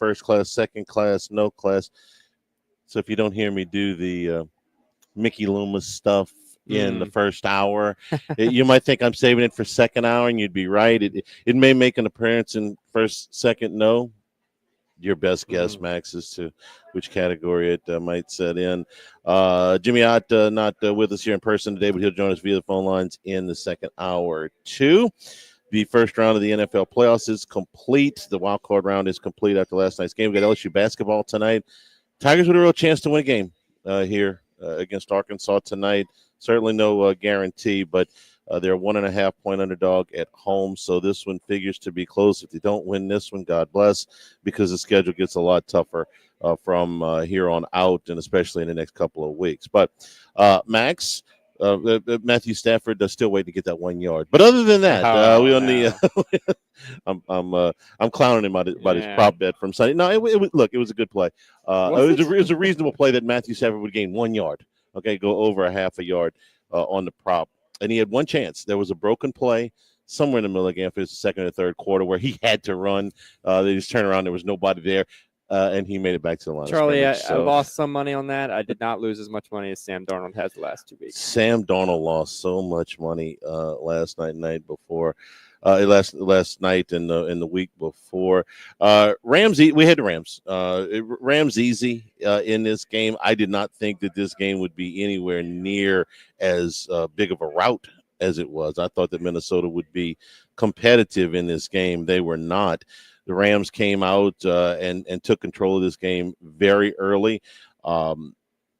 first class, second class, no class. So if you don't hear me do the Mickey Loomis stuff in the first hour, you might think I'm saving it for second hour, and you'd be right. It may make an appearance in first, second, no. Your best guess, Max, as to which category it might set in. Jimmy Ott not with us here in person today, but he'll join us via the phone lines in the second hour, too. The first round of the NFL playoffs is complete. The wild card round is complete after last night's game. We got LSU basketball tonight. Tigers with a real chance to win a game here against Arkansas tonight. Certainly no guarantee, but they're a 1.5-point underdog at home, so this one figures to be close. If they don't win this one, God bless, because the schedule gets a lot tougher from here on out, and especially in the next couple of weeks. But Max, Matthew Stafford still waiting to get that 1 yard. But other than that, we on the. I'm clowning him about his prop bet from Sunday. No, it was a good play. It was a reasonable play that Matthew Stafford would gain 1 yard. Okay, go over a half a yard on the prop. And he had one chance. There was a broken play somewhere in the middle of the game for the second or third quarter where he had to run. They just turned around. There was nobody there, and he made it back to the line. Charlie, I lost some money on that. I did not lose as much money as Sam Darnold has the last 2 weeks. Sam Darnold lost so much money last night before. Last night and the week before. Rams, we had the Rams. Rams easy in this game. I did not think that this game would be anywhere near as big of a rout as it was. I thought that Minnesota would be competitive in this game. They were not. The Rams came out and took control of this game very early.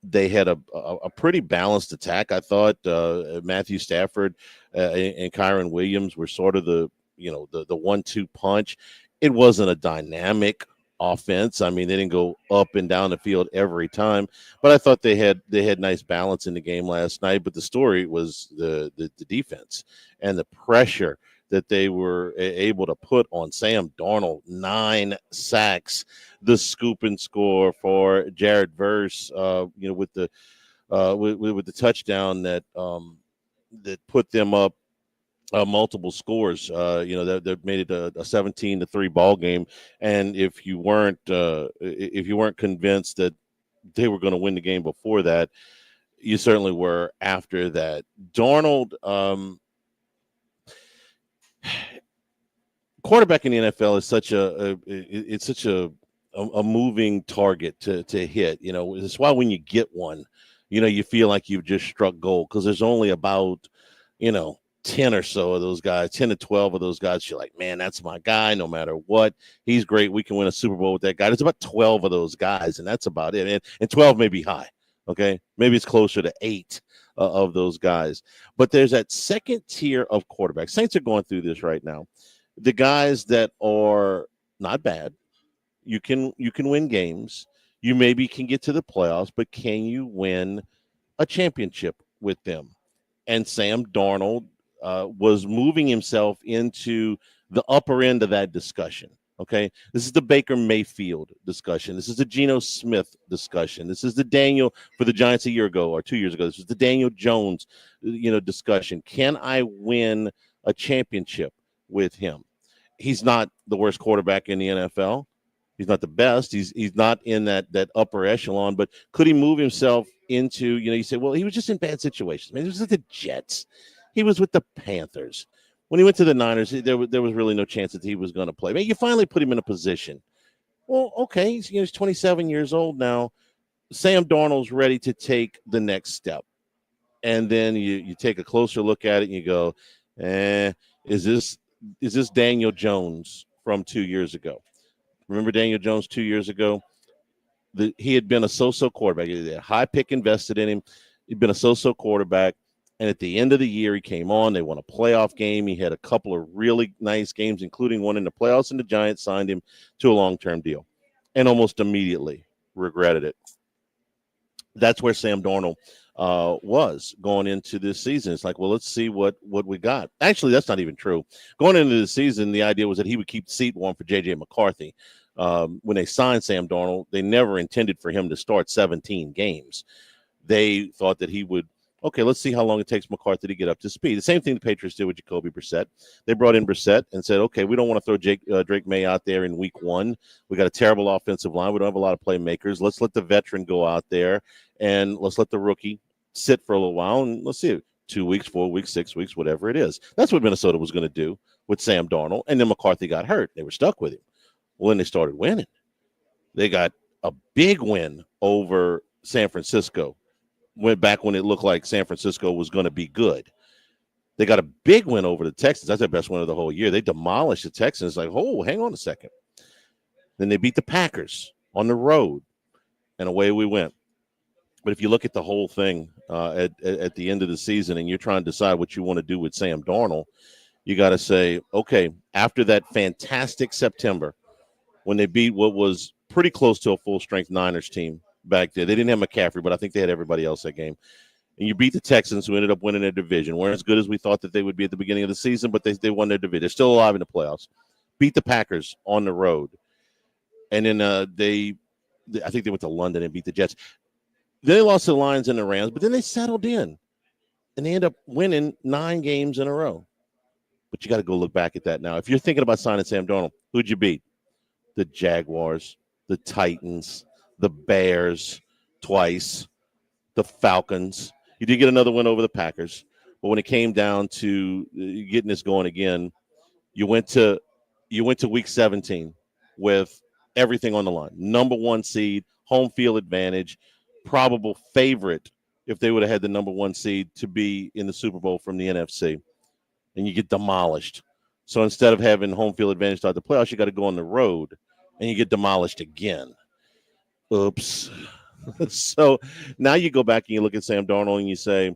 They had a pretty balanced attack. I thought Matthew Stafford and Kyron Williams were sort of the 1-2 punch. It wasn't a dynamic offense. I mean, they didn't go up and down the field every time, but I thought they had nice balance in the game last night. But the story was the defense and the pressure that they were able to put on Sam Darnold. 9 sacks, the scoop and score for Jared Verse, with the touchdown that put them up multiple scores. That made it a 17-3 ball game. And if you weren't convinced that they were going to win the game before that, you certainly were after that. Darnold. Quarterback in the NFL is such a moving target to hit. It's why when you get one, you feel like you've just struck gold, because there's only about 10 or so of those guys, 10 to 12 of those guys. You're like, man, that's my guy. No matter what, he's great. We can win a Super Bowl with that guy. There's about 12 of those guys, and that's about it. And 12 may be high. Okay, maybe it's closer to 8 of those guys. But there's that second tier of quarterbacks. Saints are going through this right now. The guys that are not bad, you can win games. You maybe can get to the playoffs, but can you win a championship with them? And Sam Darnold was moving himself into the upper end of that discussion. Okay, this is the Baker Mayfield discussion. This is the Geno Smith discussion. This is the Daniel for the Giants a year ago or 2 years ago. This is the Daniel Jones, discussion. Can I win a championship with him? He's not the worst quarterback in the NFL. He's not the best. He's not in that upper echelon. But could he move himself into? You say, well, he was just in bad situations. Man, he was with the Jets. He was with the Panthers. When he went to the Niners, there was really no chance that he was going to play. Man, you finally put him in a position. Well, okay, he's 27 years old now. Sam Darnold's ready to take the next step. And then you take a closer look at it and you go, is this Daniel Jones from 2 years ago? Remember Daniel Jones 2 years ago? He had been a so-so quarterback. He had a high pick invested in him. He'd been a so-so quarterback. And at the end of the year, he came on. They won a playoff game. He had a couple of really nice games, including one in the playoffs, and the Giants signed him to a long-term deal and almost immediately regretted it. That's where Sam Darnold was going into this season. It's like, well, let's see what we got. Actually, that's not even true. Going into the season, the idea was that he would keep the seat warm for J.J. McCarthy. When they signed Sam Darnold, they never intended for him to start 17 games. They thought that he would Okay, let's see how long it takes McCarthy to get up to speed. The same thing the Patriots did with Jacoby Brissett. They brought in Brissett and said, okay, we don't want to throw Drake May out there in week 1. We got a terrible offensive line. We don't have a lot of playmakers. Let's let the veteran go out there, and let's let the rookie sit for a little while, and let's see, 2 weeks, 4 weeks, 6 weeks, whatever it is. That's what Minnesota was going to do with Sam Darnold, and then McCarthy got hurt. They were stuck with him. Well, then they started winning. They got a big win over San Francisco. Went back when it looked like San Francisco was going to be good. They got a big win over the Texans. That's their best win of the whole year. They demolished the Texans. Like, oh, hang on a second. Then they beat the Packers on the road, and away we went. But if you look at the whole thing at the end of the season and you're trying to decide what you want to do with Sam Darnold, you got to say, okay, after that fantastic September when they beat what was pretty close to a full-strength Niners team back there. They didn't have McCaffrey, but I think they had everybody else that game. And you beat the Texans, who ended up winning their division. Weren't as good as we thought that they would be at the beginning of the season, but they won their division. They're still alive in the playoffs. Beat the Packers on the road. And then I think they went to London and beat the Jets. They lost to the Lions and the Rams, but then they settled in. And they end up winning 9 games in a row. But you got to go look back at that now. If you're thinking about signing Sam Darnold, who'd you beat? The Jaguars, the Titans, the Bears twice, the Falcons. You did get another win over the Packers. But when it came down to getting this going again, you went to week 17 with everything on the line. Number 1 seed, home field advantage, probable favorite if they would have had the number 1 seed to be in the Super Bowl from the NFC. And you get demolished. So instead of having home field advantage start the playoffs, you got to go on the road, and you get demolished again. Oops. So now you go back and you look at Sam Darnold and you say,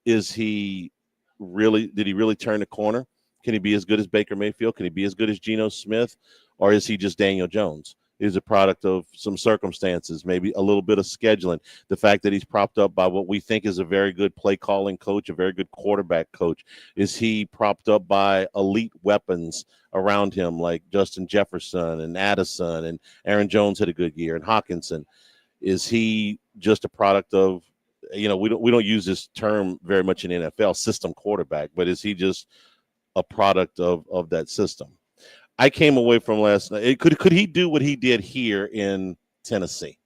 did he really turn the corner? Can he be as good as Baker Mayfield? Can he be as good as Geno Smith? Or is he just Daniel Jones? Is a product of some circumstances, maybe a little bit of scheduling, the fact that he's propped up by what we think is a very good play calling coach, a very good quarterback coach. Is he propped up by elite weapons around him like Justin Jefferson and Addison, and Aaron Jones had a good year, and Hawkinson? Is he just a product of, we don't use this term very much in NFL, system quarterback, but is he just a product of that system? I came away from last night. Could he do what he did here in Tennessee?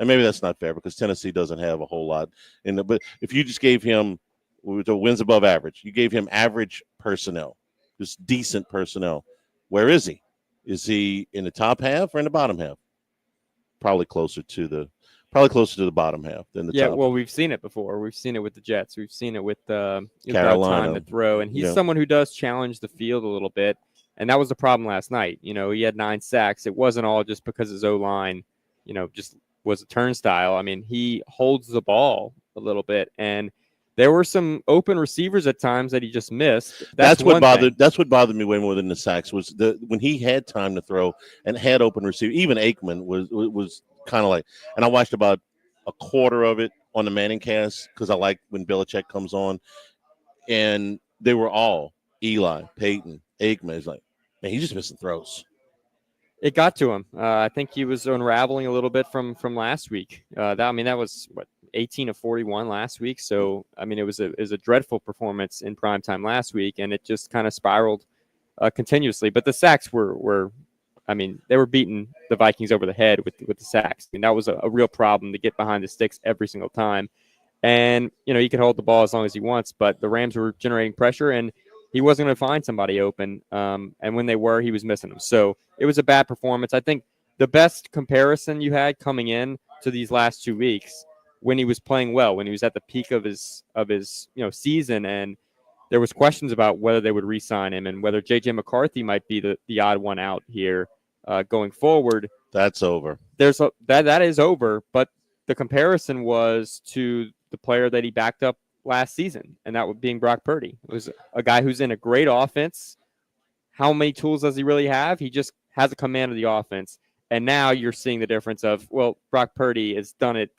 And maybe that's not fair because Tennessee doesn't have a whole lot but if you just gave him wins above average, you gave him average personnel, just decent personnel. Where is he? Is he in the top half or in the bottom half? Probably closer to the bottom half than the top. Yeah, well, we've seen it before. We've seen it with the Jets. We've seen it with Carolina. Time to throw, and he's someone who does challenge the field a little bit. And that was the problem last night. He had 9 sacks. It wasn't all just because his O-line, just was a turnstile. I mean, he holds the ball a little bit, and there were some open receivers at times that he just missed. That's what bothered me way more than the sacks was when he had time to throw and had open receiver. Even Aikman was kind of like, and I watched about a quarter of it on the Manning cast because I like when Belichick comes on, and they were all Eli, Peyton, Aikman. Is like, man, he's just missing throws. It got to him. I think he was unraveling a little bit from last week. That was 18 of 41 last week. So it was a dreadful performance in primetime last week, and it just kind of spiraled continuously. But the sacks were they were beating the Vikings over the head with the sacks. That was a real problem to get behind the sticks every single time. And he could hold the ball as long as he wants, but the Rams were generating pressure, and he wasn't going to find somebody open. And when they were, he was missing them. So it was a bad performance. I think the best comparison you had coming in to these last 2 weeks, when he was playing well, when he was at the peak of his season, and there was questions about whether they would re-sign him and whether J.J. McCarthy might be the odd one out here going forward. That's over. That is over, but the comparison was to the player that he backed up last season, and that would being Brock Purdy. It was a guy who's in a great offense. How many tools does he really have? He just has a command of the offense. And now you're seeing the difference of, well, Brock Purdy has done it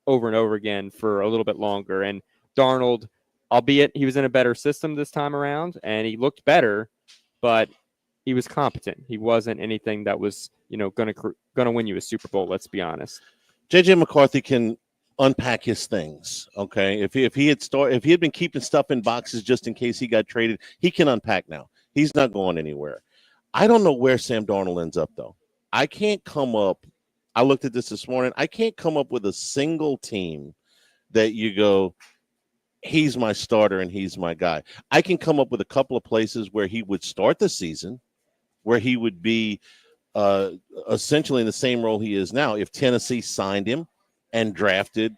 over and over again for a little bit longer. And Darnold, albeit he was in a better system this time around and he looked better, but he was competent. He wasn't anything that was, going to win you a Super Bowl, let's be honest. J.J. McCarthy can unpack his things. Okay, if he had been keeping stuff in boxes just in case he got traded, he can unpack now. He's not going anywhere. I don't know where Sam Darnold ends up though. I can't come up. I looked at this morning. I can't come up with a single team that you go, he's my starter and he's my guy. I can come up with a couple of places where he would start the season, where he would be essentially in the same role he is now. If Tennessee signed him and drafted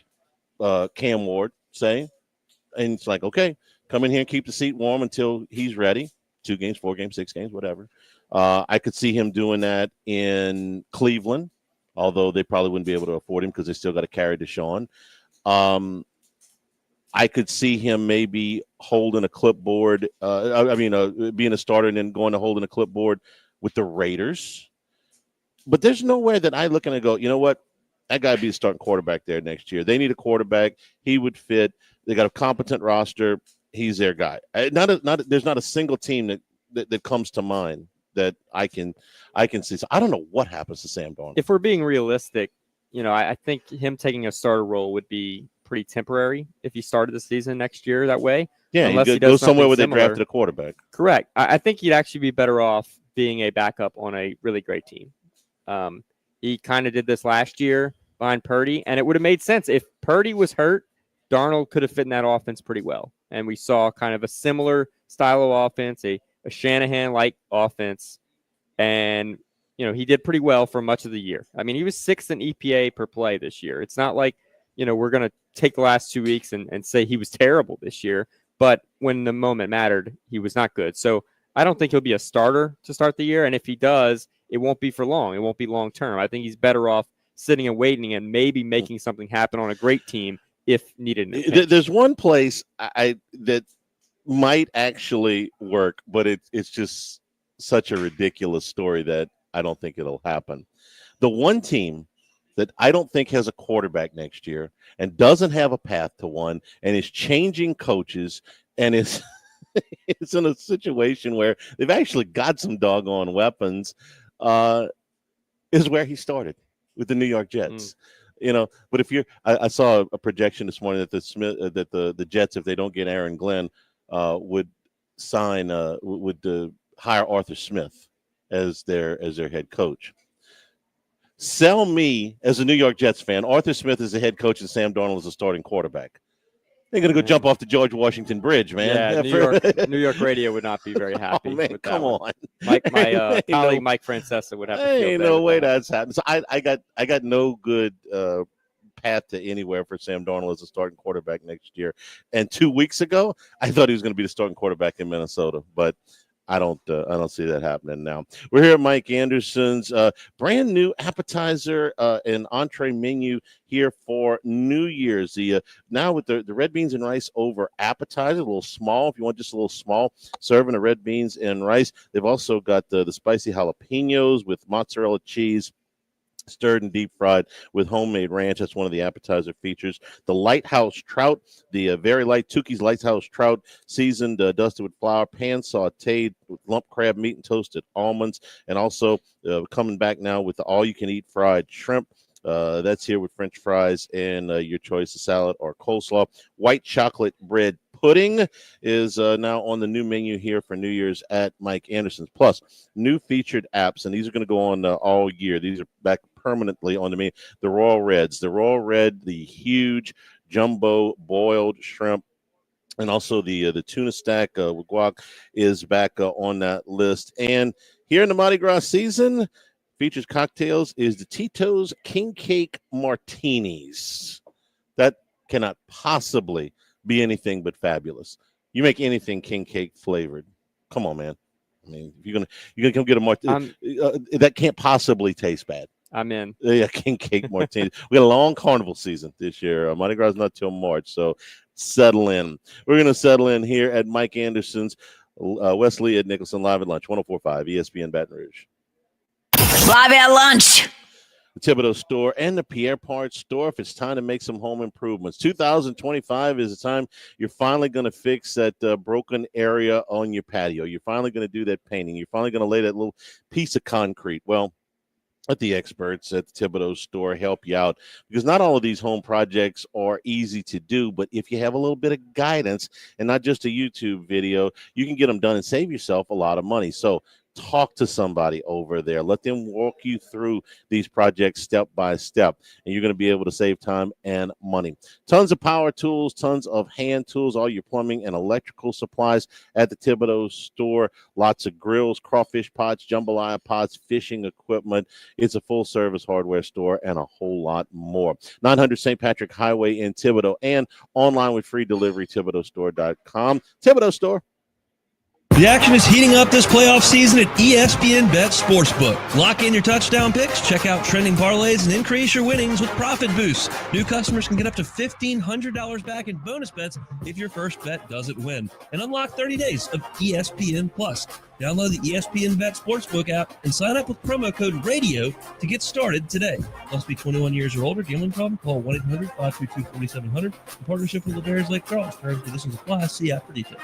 Cam Ward, say, and it's like, okay, come in here and keep the seat warm until he's ready. 2 games, 4 games, 6 games, whatever. I could see him doing that in Cleveland, although they probably wouldn't be able to afford him because they still got to carry Deshaun. I could see him maybe holding a clipboard. Being a starter and then going to holding a clipboard with the Raiders. But there's nowhere that I look and I go, you know what? That guy would be the starting quarterback there next year. They need a quarterback. He would fit. They got a competent roster. He's their guy. There's not a single team that comes to mind that I can see. So I don't know what happens to Sam Darnold. If we're being realistic, I think him taking a starter role would be pretty temporary if he started the season next year that way. Yeah, unless he goes somewhere where they drafted a quarterback. Correct. I think he'd actually be better off being a backup on a really great team. He kind of did this last year behind Purdy, and it would have made sense. If Purdy was hurt, Darnold could have fit in that offense pretty well. And we saw kind of a similar style of offense, a Shanahan-like offense. And, he did pretty well for much of the year. I mean, he was 6th in EPA per play this year. It's not like, we're going to take the last 2 weeks and say he was terrible this year. But when the moment mattered, he was not good. So I don't think he'll be a starter to start the year. And if he does, it won't be for long. It won't be long term. I think he's better off sitting and waiting and maybe making something happen on a great team if needed. There's one place that might actually work, but it's just such a ridiculous story that I don't think it'll happen. The one team that I don't think has a quarterback next year and doesn't have a path to one and is changing coaches and is it's in a situation where they've actually got some doggone weapons is where he started with the New York Jets. But if I saw a projection this morning that the Jets, if they don't get Aaron Glenn, would hire Arthur Smith as their head coach. Sell me as a New York Jets fan. Arthur Smith is the head coach and Sam Darnold is the starting quarterback. They're going to go jump off the George Washington Bridge, man. Yeah, New York radio would not be very happy. Man, with that come one. on. My colleague Mike Francesa would have to feel ain't no way that's happening. So I got no good path to anywhere for Sam Darnold as a starting quarterback next year. And 2 weeks ago, I thought he was going to be the starting quarterback in Minnesota, but I don't see that happening now. We're here at Mike Anderson's brand new appetizer and entree menu here for New Year's. Now with the red beans and rice over appetizer, a little small. If you want just a little small serving of red beans and rice, they've also got the spicy jalapenos with mozzarella cheese, stirred and deep fried with homemade ranch. That's one of the appetizer features. The Lighthouse Trout, the very light Tukey's Lighthouse Trout, seasoned, dusted with flour, pan sauteed with lump crab meat and toasted almonds. And also coming back now with the all-you-can-eat fried shrimp. That's here with French fries and your choice of salad or coleslaw. White chocolate bread pudding is now on the new menu here for New Year's at Mike Anderson's. Plus, new featured apps, and these are going to go on all year. These are back permanently on the menu. The Royal Reds. The Royal Red, the huge jumbo boiled shrimp, and also the tuna stack with guac is back on that list. And here in the Mardi Gras season, features cocktails is the Tito's King Cake Martinis. That cannot possibly be anything but fabulous. You make anything king cake flavored. Come on, man. I mean, if you're gonna come get a martini, that can't possibly taste bad. I'm in. Yeah, king cake martini. We got a long carnival season this year. Mardi Gras is not till March, so settle in. We're gonna settle in here at Mike Anderson's, Wesley at Nicholson, live at lunch, 104.5 ESPN Baton Rouge. Live at lunch. The Thibodeau store and the Pierre Parts store. If it's time to make some home improvements, 2025 is the time you're finally going to fix that broken area on your patio. You're finally going to do that painting. You're finally going to lay that little piece of concrete. Well, let the experts at the Thibodeau store help you out, because not all of these home projects are easy to do, but if you have a little bit of guidance and not just a YouTube video, you can get them done and save yourself a lot of money. So talk to somebody over there. Let them walk you through these projects step by step, and you're going to be able to save time and money. Tons of power tools, tons of hand tools, all your plumbing and electrical supplies at the Thibodeau store. Lots of grills, crawfish pots, jambalaya pots, fishing equipment. It's a full-service hardware store and a whole lot more. 900 St. Patrick Highway in Thibodeau, and online with free delivery, ThibodeauStore.com. Thibodeau Store. The action is heating up this playoff season at ESPN Bet Sportsbook. Lock in your touchdown picks, check out trending parlays, and increase your winnings with profit boosts. New customers can get up to $1,500 back in bonus bets if your first bet doesn't win. And unlock 30 days of ESPN Plus. Download the ESPN Bet Sportsbook app and sign up with promo code RADIO to get started today. Must be 21 years or older. Gambling problem? Call 1-800-522-4700. In partnership with the Bears Lake Charles. Terms and conditions apply. See app for details.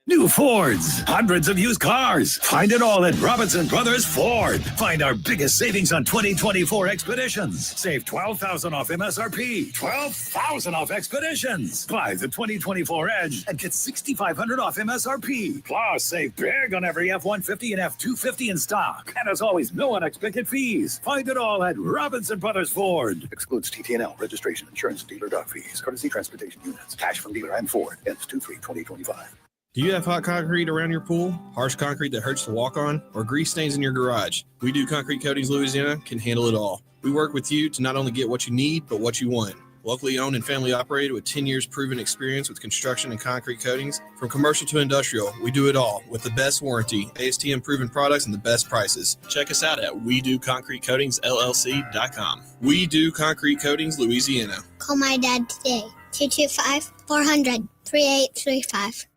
New Fords, hundreds of used cars. Find it all at Robinson Brothers Ford. Find our biggest savings on 2024 Expeditions. Save $12,000 off MSRP. $12,000 off Expeditions. Buy the 2024 Edge and get $6,500 off MSRP. Plus, save big on every F-150 and F-250 in stock. And as always, no unexpected fees. Find it all at Robinson Brothers Ford. Excludes TTNL, registration, insurance, and dealer dock fees. Courtesy transportation units. Cash from dealer and Ford. Ends 2/3/2025. Do you have hot concrete around your pool, harsh concrete that hurts to walk on, or grease stains in your garage? We Do Concrete Coatings Louisiana can handle it all. We work with you to not only get what you need, but what you want. Locally owned and family operated with 10 years proven experience with construction and concrete coatings. From commercial to industrial, we do it all with the best warranty, ASTM proven products, and the best prices. Check us out at WeDoConcreteCoatingsLLC.com. We Do Concrete Coatings Louisiana. Call my dad today, 225-400-3835.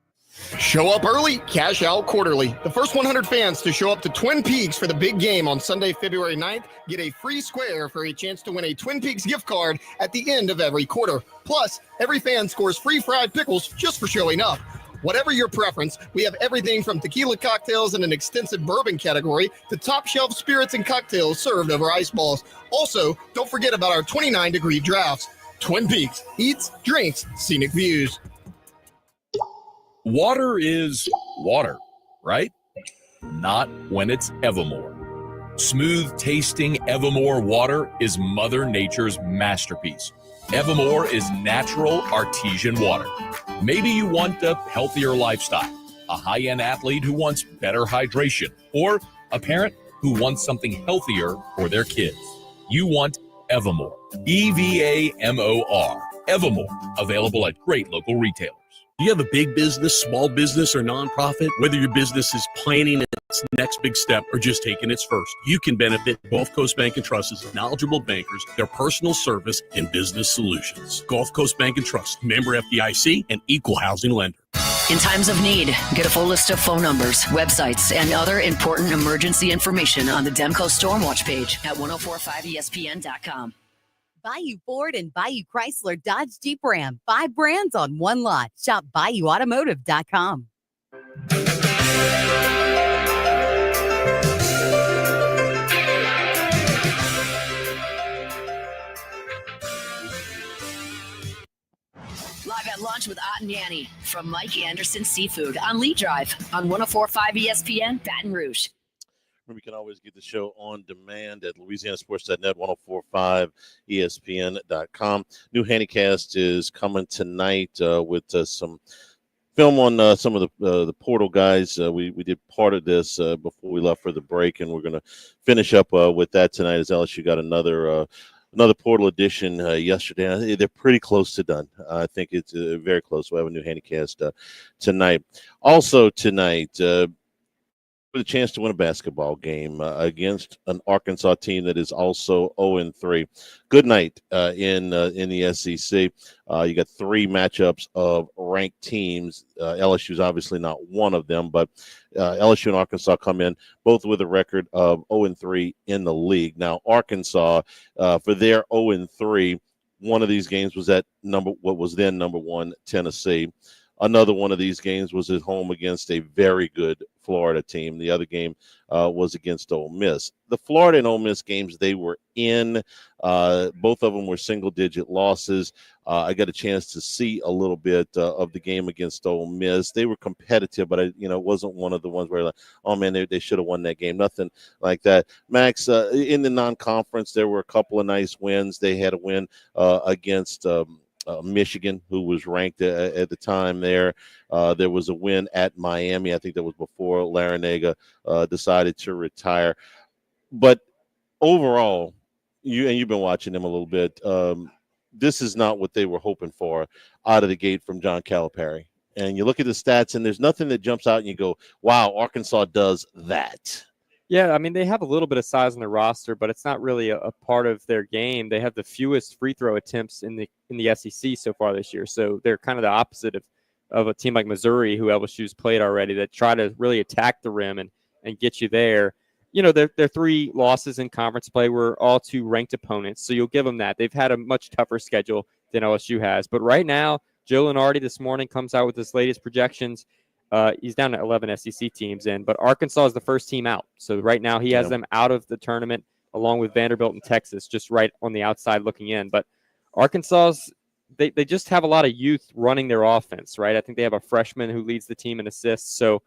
Show up early, cash out quarterly. The first 100 fans to show up to Twin Peaks for the big game on Sunday, February 9th, get a free square for a chance to win a Twin Peaks gift card at the end of every quarter. Plus, every fan scores free fried pickles just for showing up. Whatever your preference, we have everything from tequila cocktails in an extensive bourbon category to top shelf spirits and cocktails served over ice balls. Also, don't forget about our 29-degree drafts. Twin Peaks, eats, drinks, scenic views. Water is water, right? Not when it's Evermore. Smooth tasting Evermore water is Mother Nature's masterpiece. Evermore is natural artesian water. Maybe you want a healthier lifestyle, a high-end athlete who wants better hydration, or a parent who wants something healthier for their kids. You want Evermore. EVAMOR. Evermore. Available at great local retailers. Do you have a big business, small business, or nonprofit? Whether your business is planning its next big step or just taking its first, you can benefit Gulf Coast Bank & Trust's knowledgeable bankers, their personal service, and business solutions. Gulf Coast Bank & Trust, member FDIC, and equal housing lender. In times of need, get a full list of phone numbers, websites, and other important emergency information on the Demco Stormwatch page at 1045ESPN.com. Bayou Ford and Bayou Chrysler Dodge Jeep Ram. 5 brands on one lot. Shop BayouAutomotive.com. Live at lunch with Ott and Yanni from Mike Anderson Seafood on Lee Drive on 1045 ESPN Baton Rouge. Remember, you can always get the show on demand at LouisianaSports.net, 1045 ESPN.com. New Handycast is coming tonight with some film on some of the portal guys. We did part of this before we left for the break, and we're going to finish up with that tonight as LSU got another portal edition yesterday. They're pretty close to done. I think it's very close. We'll have a new Handycast tonight. Also tonight, a chance to win a basketball game against an Arkansas team that is also 0-3. Good night in the SEC. You got 3 matchups of ranked teams. LSU is obviously not one of them, but LSU and Arkansas come in both with a record of 0-3 in the league. Now, Arkansas, for their 0-3, one of these games was at what was then number 1 Tennessee. another one of these games was at home against a very good Florida team. The other game was against Ole Miss. The Florida and Ole Miss games they were in, both of them were single-digit losses. I got a chance to see a little bit of the game against Ole Miss. They were competitive, but it wasn't one of the ones where, like, oh man, they should have won that game. Nothing like that. Max, in the non-conference, there were a couple of nice wins. They had a win against Michigan, who was ranked at the time there. There was a win at Miami. I think that was before Larinaga decided to retire. But overall, you've been watching them a little bit. This is not what they were hoping for out of the gate from John Calipari. And you look at the stats, and there's nothing that jumps out and you go, wow, Arkansas does that. Yeah, I mean, they have a little bit of size on the roster, but it's not really a part of their game. They have the fewest free throw attempts in the SEC so far this year. So they're kind of the opposite of a team like Missouri, who LSU's played already, that try to really attack the rim and get you there. Their 3 losses in conference play were all to ranked opponents, so you'll give them that. They've had a much tougher schedule than LSU has. But right now, Joe Lunardi this morning comes out with his latest projections. He's down to 11 SEC teams but Arkansas is the first team out. So right now he has them out of the tournament along with Vanderbilt and Texas, just right on the outside looking in. But Arkansas's, they just have a lot of youth running their offense, right? I think they have a freshman who leads the team in assists. So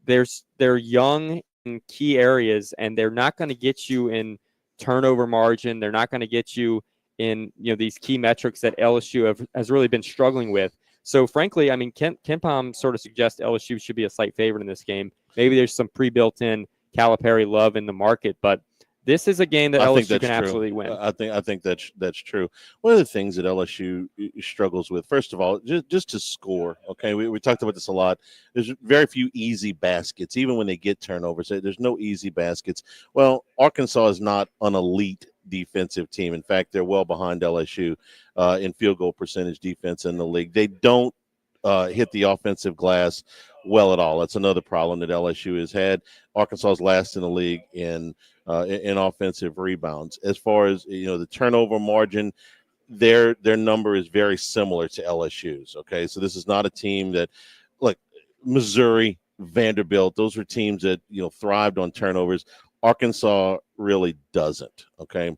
they're young in key areas, and they're not going to get you in turnover margin. They're not going to get you in these key metrics that LSU has really been struggling with. So, frankly, I mean, KenPom sort of suggests LSU should be a slight favorite in this game. Maybe there's some pre-built-in Calipari love in the market, but this is a game that LSU can absolutely win. I think that's true. One of the things that LSU struggles with, first of all, just to score. Okay, we talked about this a lot. There's very few easy baskets, even when they get turnovers. There's no easy baskets. Well, Arkansas is not an elite defensive team. In fact, they're well behind LSU in field goal percentage defense in the league. They don't hit the offensive glass well at all. That's another problem that LSU has had. Arkansas is last in the league in offensive rebounds. As far as the turnover margin, their number is very similar to LSU's. Okay, so this is not a team that, like Missouri, Vanderbilt, those were teams that thrived on turnovers. Arkansas really doesn't. Okay.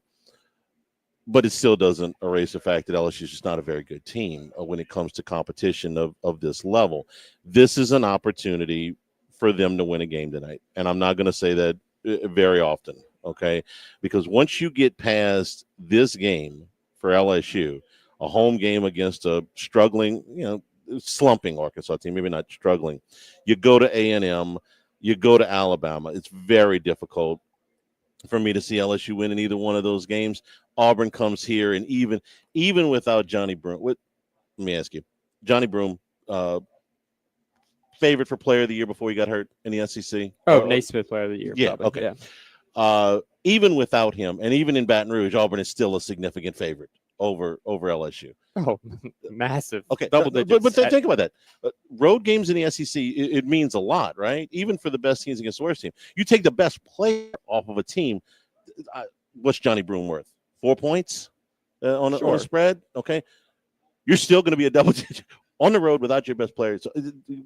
But it still doesn't erase the fact that LSU is just not a very good team when it comes to competition of this level. This is an opportunity for them to win a game tonight. And I'm not going to say that very often, okay? Because once you get past this game for LSU, a home game against a struggling, slumping Arkansas team, maybe not struggling, you go to A&M, you go to Alabama. It's very difficult for me to see LSU winning either one of those games. Auburn comes here, and even without Johnny Broome, let me ask you, Johnny Broome, favorite for player of the year before he got hurt in the SEC? Oh, Naismith player of the year. Yeah, probably. okay. Yeah. Even without him, and even in Baton Rouge, Auburn is still a significant favorite over LSU. Oh, massive. Okay, double digits. But think about that. Road games in the SEC, it means a lot, right? Even for the best teams against the worst team. You take the best player off of a team, what's Johnny Broome worth? 4 points on a spread? Okay. You're still going to be a double digit on the road without your best player. So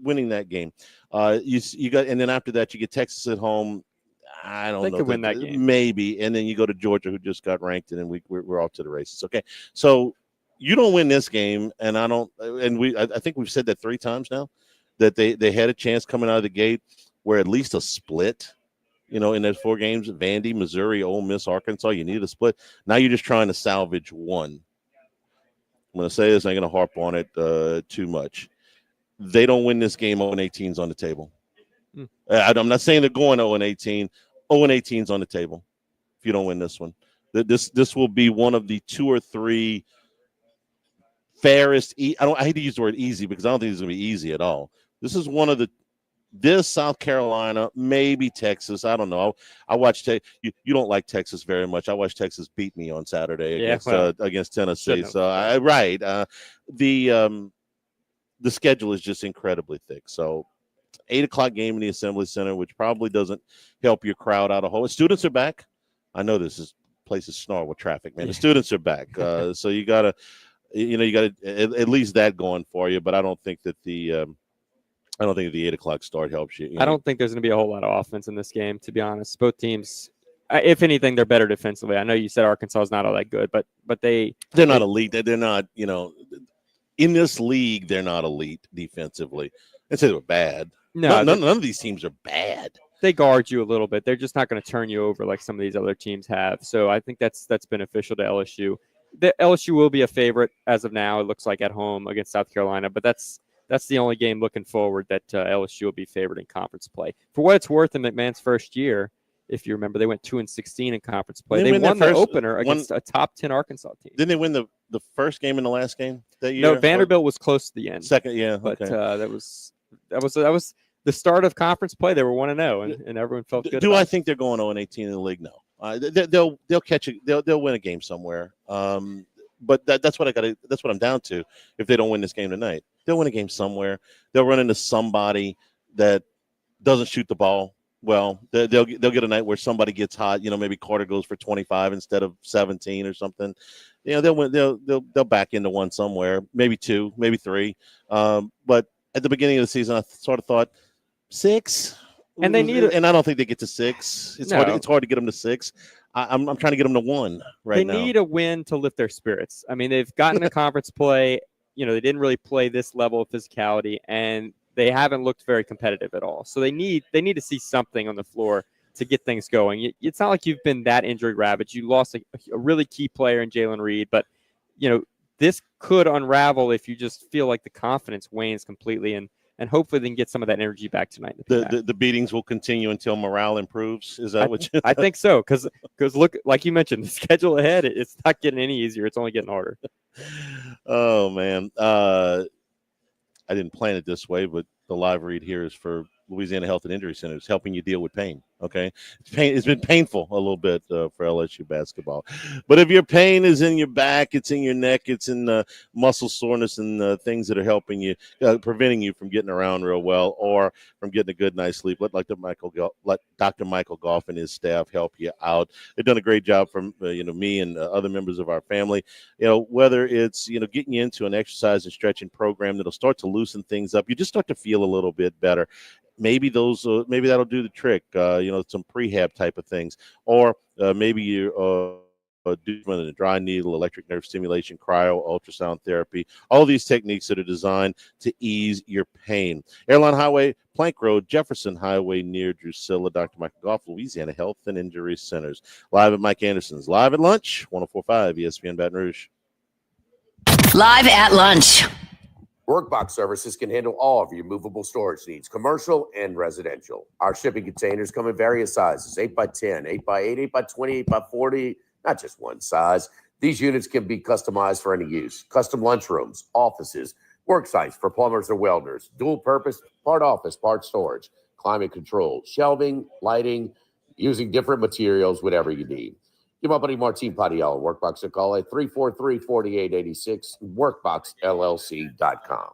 winning that game. You got, and then after that, you get Texas at home. I don't know. They could win that game. Maybe. And then you go to Georgia, who just got ranked, and then we're off to the races. Okay. So you don't win this game, and I think we've said that 3 times now, that they had a chance coming out of the gate where at least a split, in those 4 games, Vandy, Missouri, Ole Miss, Arkansas, you need a split. Now you're just trying to salvage one. I'm going to say this, I'm going to harp on it too much. They don't win this game, 0-18's on the table. I'm not saying they're going 0-18. 0-18's on the table if you don't win this one. This will be one of the 2 or 3 fairest. I hate to use the word easy because I don't think it's going to be easy at all. This is one of this South Carolina, maybe Texas. I don't know. I watched you don't like Texas very much. I watched Texas beat me on Saturday against Tennessee. So the schedule is just incredibly thick. So 8:00 game in the Assembly Center, which probably doesn't help your crowd out a whole. Students are back. I know this place is snarl with traffic, man. The students are back. So you gotta. you got at least that going for you. But I don't think that the 8 o'clock start helps you. I don't think there's going to be a whole lot of offense in this game, to be honest. Both teams, if anything, they're better defensively. I know you said Arkansas is not all that good, but they're not elite. They're not, in this league, they're not elite defensively. I'd say they were bad. No, none of these teams are bad. They guard you a little bit. They're just not going to turn you over like some of these other teams have. So I think that's beneficial to LSU. The LSU will be a favorite as of now. It looks like at home against South Carolina, but that's the only game looking forward that LSU will be favored in conference play. For what it's worth, in McMahon's first year, if you remember, they went 2-16 in conference play. They won the opener against a top 10 Arkansas team. Didn't they win the first game in the last game that year? No, Vanderbilt was close to the end. Second, yeah, but okay. that was the start of conference play. They were 1-0, and everyone felt good. Do I think they're going 0-18 in the league? No. They'll catch it. They'll win a game somewhere. But that's what that's what I'm down to. If they don't win this game tonight, they'll win a game somewhere. They'll run into somebody that doesn't shoot the ball well. They'll get a night where somebody gets hot. Maybe Carter goes for 25 instead of 17 or something. They'll win. They'll back into one somewhere. Maybe 2, maybe 3. But at the beginning of the season, I sort of thought 6. And they need and I don't think they get to 6. It's hard to get them to 6. I'm trying to get them to 1 right now. They need a win to lift their spirits. I mean, they've gotten a conference play. They didn't really play this level of physicality, and they haven't looked very competitive at all. So they need to see something on the floor to get things going. It's not like you've been that injury ravaged. You lost a really key player in Jalen Reed, but this could unravel if you just feel like the confidence wanes completely, and hopefully they can get some of that energy back tonight. The beatings will continue until morale improves. Is that what you? I think so, because look, like you mentioned, the schedule ahead, it's not getting any easier. It's only getting harder. Oh man, I didn't plan it this way, but the live read here is for Louisiana Health and Injury Centers, helping you deal with pain. Okay, it's been painful a little bit for LSU basketball, but if your pain is in your back, it's in your neck, it's in muscle soreness and things that are helping you, preventing you from getting around real well or from getting a good night's sleep, let Dr. Michael Goff and his staff help you out. They've done a great job from me and other members of our family. Whether it's getting you into an exercise and stretching program that'll start to loosen things up, you just start to feel a little bit better. Maybe that'll do the trick. Some prehab type of things, or maybe you do a dry needle, electric nerve stimulation, cryo, ultrasound therapy. All these techniques that are designed to ease your pain. Airline Highway, Plank Road, Jefferson Highway near Drusilla. Dr. Michael Goff, Louisiana Health and Injury Centers. Live at Mike Anderson's. Live at lunch, 104.5 ESPN Baton Rouge. Live at lunch. Workbox Services can handle all of your movable storage needs, commercial and residential. Our shipping containers come in various sizes, 8x10, 8x8, 8x20, 8x40, not just one size. These units can be customized for any use. Custom lunchrooms, offices, work sites for plumbers or welders, dual purpose, part office, part storage, climate control, shelving, lighting, using different materials, whatever you need. Give my buddy Martin Padiella, Workbox, a call at 343-4886, workboxllc.com.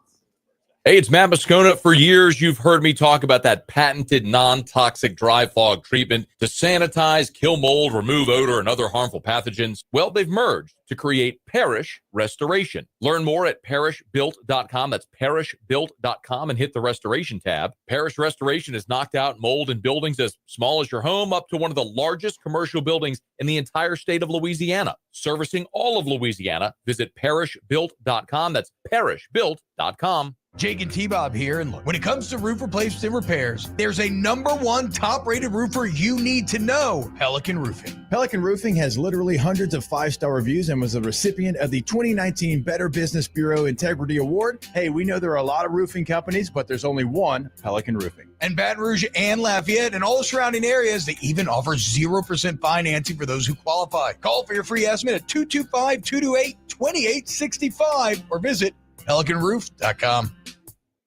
Hey, it's Matt Moscona. For years, you've heard me talk about that patented non-toxic dry fog treatment to sanitize, kill mold, remove odor, and other harmful pathogens. Well, they've merged to create Parish Restoration. Learn more at parishbuilt.com. That's parishbuilt.com and hit the restoration tab. Parish Restoration has knocked out mold in buildings as small as your home up to one of the largest commercial buildings in the entire state of Louisiana. Servicing all of Louisiana, visit parishbuilt.com. That's parishbuilt.com. Jake and T-Bob here, and look, when it comes to roof replacements and repairs, there's a #1 top-rated roofer you need to know, Pelican Roofing. Pelican Roofing has literally hundreds of 5-star reviews and was a recipient of the 2019 Better Business Bureau Integrity Award. Hey, we know there are a lot of roofing companies, but there's only one, Pelican Roofing. And Baton Rouge and Lafayette and all the surrounding areas, they even offer 0% financing for those who qualify. Call for your free estimate at 225-228-2865 or visit pelicanroof.com.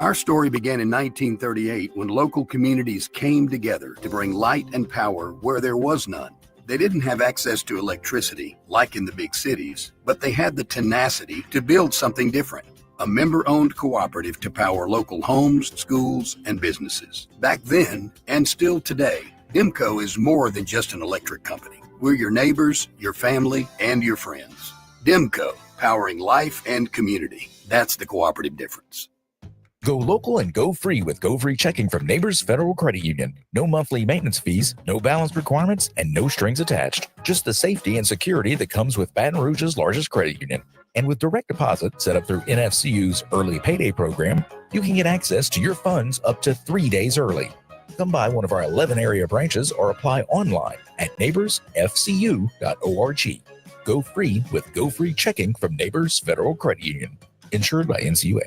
Our story began in 1938 when local communities came together to bring light and power where there was none. They didn't have access to electricity like in the big cities, but they had the tenacity to build something different. A member-owned cooperative to power local homes, schools, and businesses. Back then, and still today, DIMCO is more than just an electric company. We're your neighbors, your family, and your friends. DIMCO, powering life and community. That's the cooperative difference. Go local and go free with Go Free Checking from Neighbors Federal Credit Union. No monthly maintenance fees, no balance requirements, and no strings attached. Just the safety and security that comes with Baton Rouge's largest credit union. And with direct deposit set up through NFCU's Early Payday program, you can get access to your funds up to 3 days early. Come by one of our 11 area branches or apply online at neighborsfcu.org. Go free with Go Free Checking from Neighbors Federal Credit Union. Insured by NCUA.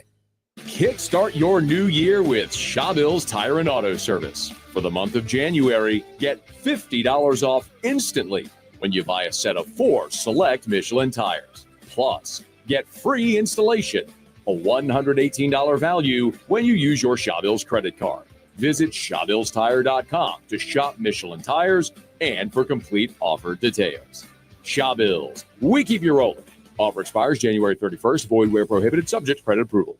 Kickstart your new year with Shawbill's Tire and Auto Service. For the month of January, get $50 off instantly when you buy a set of 4 select Michelin tires. Plus, get free installation, a $118 value when you use your Shawbill's credit card. Visit ShawbillsTire.com to shop Michelin tires and for complete offer details. Shawbill's, we keep you rolling. Offer expires January 31st. Void where prohibited. Subject to credit approval.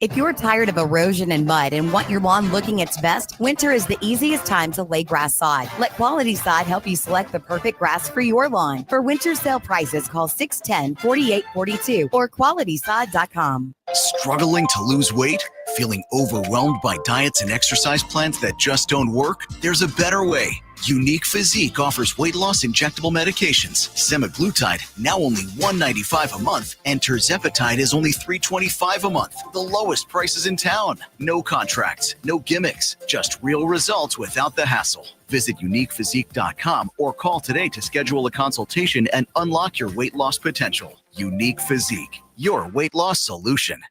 If you're tired of erosion and mud and want your lawn looking its best, winter is the easiest time to lay grass sod. Let Quality Sod help you select the perfect grass for your lawn. For winter sale prices, call 610-4842 or QualitySod.com. Struggling to lose weight? Feeling overwhelmed by diets and exercise plans that just don't work? There's a better way. Unique Physique offers weight loss injectable medications. Semaglutide, now only $195 a month, and tirzepatide is only $325 a month. The lowest prices in town. No contracts, no gimmicks, just real results without the hassle. Visit uniquephysique.com or call today to schedule a consultation and unlock your weight loss potential. Unique Physique, your weight loss solution.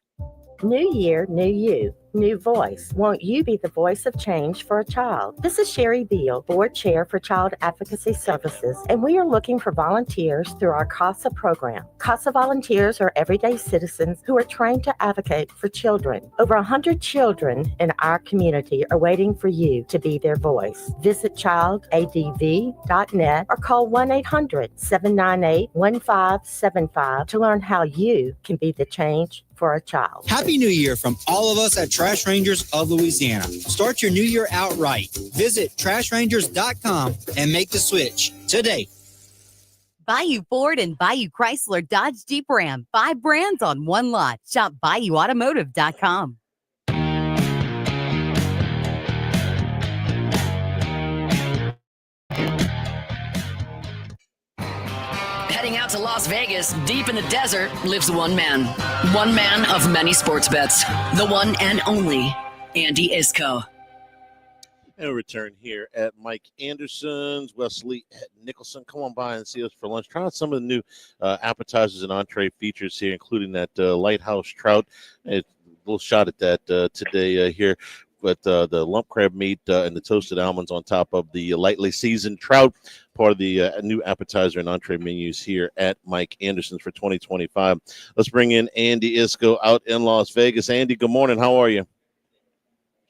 New year, new you, new voice. Won't you be the voice of change for a child? This is Sherry Beal, Board Chair for Child Advocacy Services, and we are looking for volunteers through our CASA program. CASA volunteers are everyday citizens who are trained to advocate for children. Over 100 children in our community are waiting for you to be their voice. Visit childadv.net or call 1-800-798-1575 to learn how you can be the change for a child. Happy New Year from all of us at Trash Rangers of Louisiana. Start your new year out right. Visit trashrangers.com and make the switch today. Bayou Ford and Bayou Chrysler Dodge Jeep Ram. 5 brands on one lot. Shop BayouAutomotive.com. Heading out to Las Vegas, deep in the desert, lives one man. One man of many sports bets. The one and only Andy Isco. And we return here at Mike Anderson's. Wesley Nicholson, come on by and see us for lunch. Try out some of the new appetizers and entree features here, including that lighthouse trout. A little shot at that today here. With the lump crab meat and the toasted almonds on top of the lightly seasoned trout, part of the new appetizer and entree menus here at Mike Anderson's for 2025. Let's bring in Andy Isco out in Las Vegas. Andy, good morning. How are you?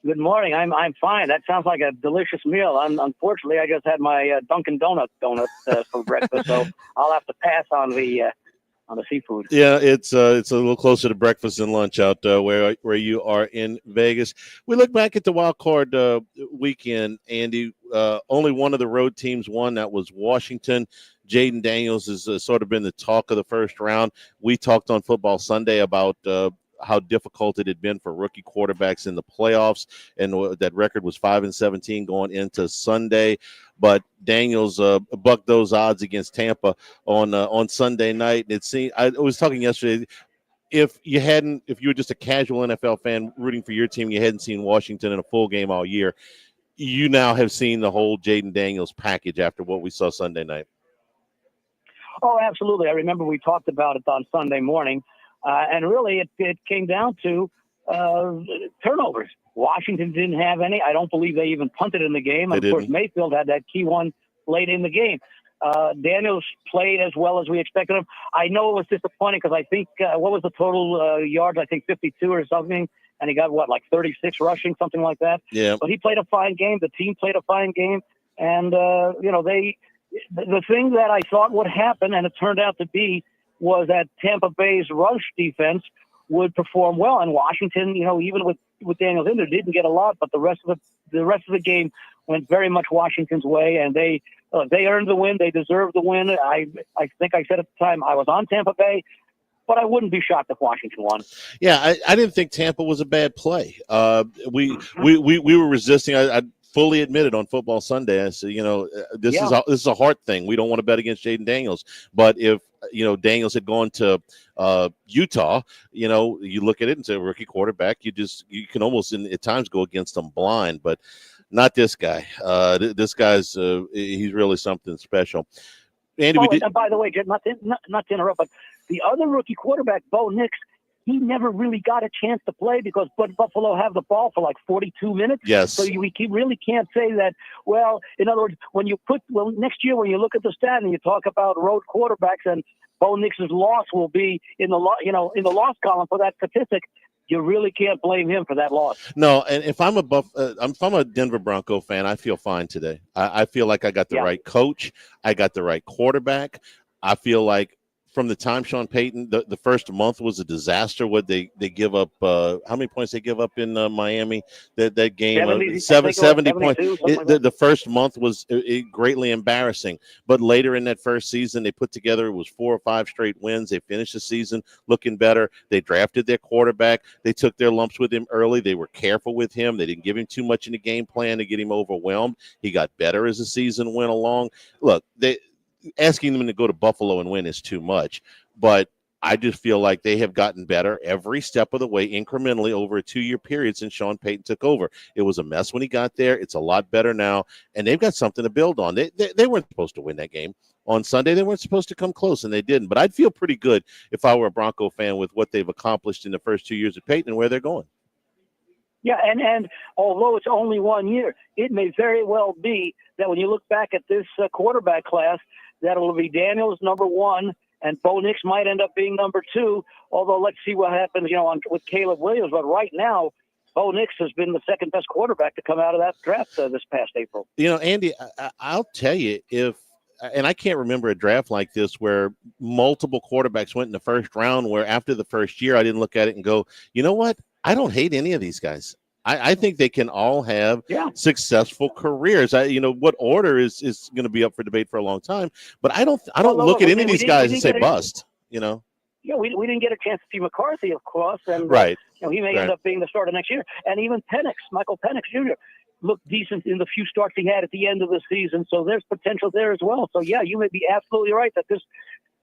Good morning. I'm fine. That sounds like a delicious meal. Unfortunately, I just had my Dunkin' Donut for breakfast, so I'll have to pass on the seafood. Yeah, it's a little closer to breakfast and lunch out where you are in Vegas. We look back at the wild card weekend, Andy. Only one of the road teams won. That was Washington. Jaden Daniels has sort of been the talk of the first round. We talked on Football Sunday about how difficult it had been for rookie quarterbacks in the playoffs, and that record was 5-17 going into Sunday. But Daniels bucked those odds against Tampa on Sunday night. And it seemed, I was talking yesterday, if you were just a casual NFL fan rooting for your team, you hadn't seen Washington in a full game all year, you now have seen the whole Jaden Daniels package after what we saw Sunday night. Oh, absolutely. I remember we talked about it on Sunday morning. And really, it came down to turnovers. Washington didn't have any. I don't believe they even punted in the game. And of course, Mayfield had that key one late in the game. Daniels played as well as we expected him. I know it was disappointing because I think, what was the total yards? I think 52 or something. And he got, like 36 rushing, something like that. Yeah. But he played a fine game. The team played a fine game. And, the thing that I thought would happen, and it turned out to be, was that Tampa Bay's rush defense would perform well, and Washington, even with Daniels in there, didn't get a lot, but the rest of the game went very much Washington's way, and they earned the win. They deserved the win. I think I said at the time I was on Tampa Bay. but I wouldn't be shocked if Washington won. Yeah, I didn't think Tampa was a bad play. We were resisting. I fully admitted on Football Sunday. I said, this is a heart thing. We don't want to bet against Jaden Daniels. But if Daniels had gone to Utah, you look at it and say rookie quarterback. You can almost at times go against them blind, but not this guy. This guy's he's really something special. Andy, and by the way, not to interrupt, but the other rookie quarterback, Bo Nix, he never really got a chance to play because Buffalo have the ball for like 42 minutes. Yes. So we really can't say that. Well, in other words, next year when you look at the stat and you talk about road quarterbacks, and Bo Nix's loss will be in the loss column for that statistic. You really can't blame him for that loss. No, and if I'm a Denver Bronco fan, I feel fine today. I feel like I got the right coach. I got the right quarterback. I feel like from the time Sean Payton, the first month was a disaster. What they give up? How many points they give up in Miami? That game, 70 points. The first month was greatly embarrassing. But later in that first season, they put together, it was 4 or 5 straight wins. They finished the season looking better. They drafted their quarterback. They took their lumps with him early. They were careful with him. They didn't give him too much in the game plan to get him overwhelmed. He got better as the season went along. Look, asking them to go to Buffalo and win is too much, but I just feel like they have gotten better every step of the way, incrementally over a 2-year period since Sean Payton took over. It was a mess when he got there. It's a lot better now, and they've got something to build on. They weren't supposed to win that game on Sunday. They weren't supposed to come close, and they didn't. But I'd feel pretty good if I were a Bronco fan with what they've accomplished in the first 2 years of Payton and where they're going. Yeah, and although it's only 1 year, it may very well be that when you look back at this quarterback class, that will be Daniels number 1, and Bo Nix might end up being number 2. Although let's see what happens, with Caleb Williams. But right now, Bo Nix has been the second best quarterback to come out of that draft this past April. Andy, I'll tell you, and I can't remember a draft like this where multiple quarterbacks went in the first round, where after the first year I didn't look at it and go, you know what? I don't hate any of these guys. I think they can all have successful careers. What order is going to be up for debate for a long time. But I don't look at any of these guys and say bust. Yeah, we didn't get a chance to see McCarthy, of course, and right. He may end up being the starter next year. And even Michael Penix Jr. looked decent in the few starts he had at the end of the season. So there's potential there as well. So yeah, you may be absolutely right that this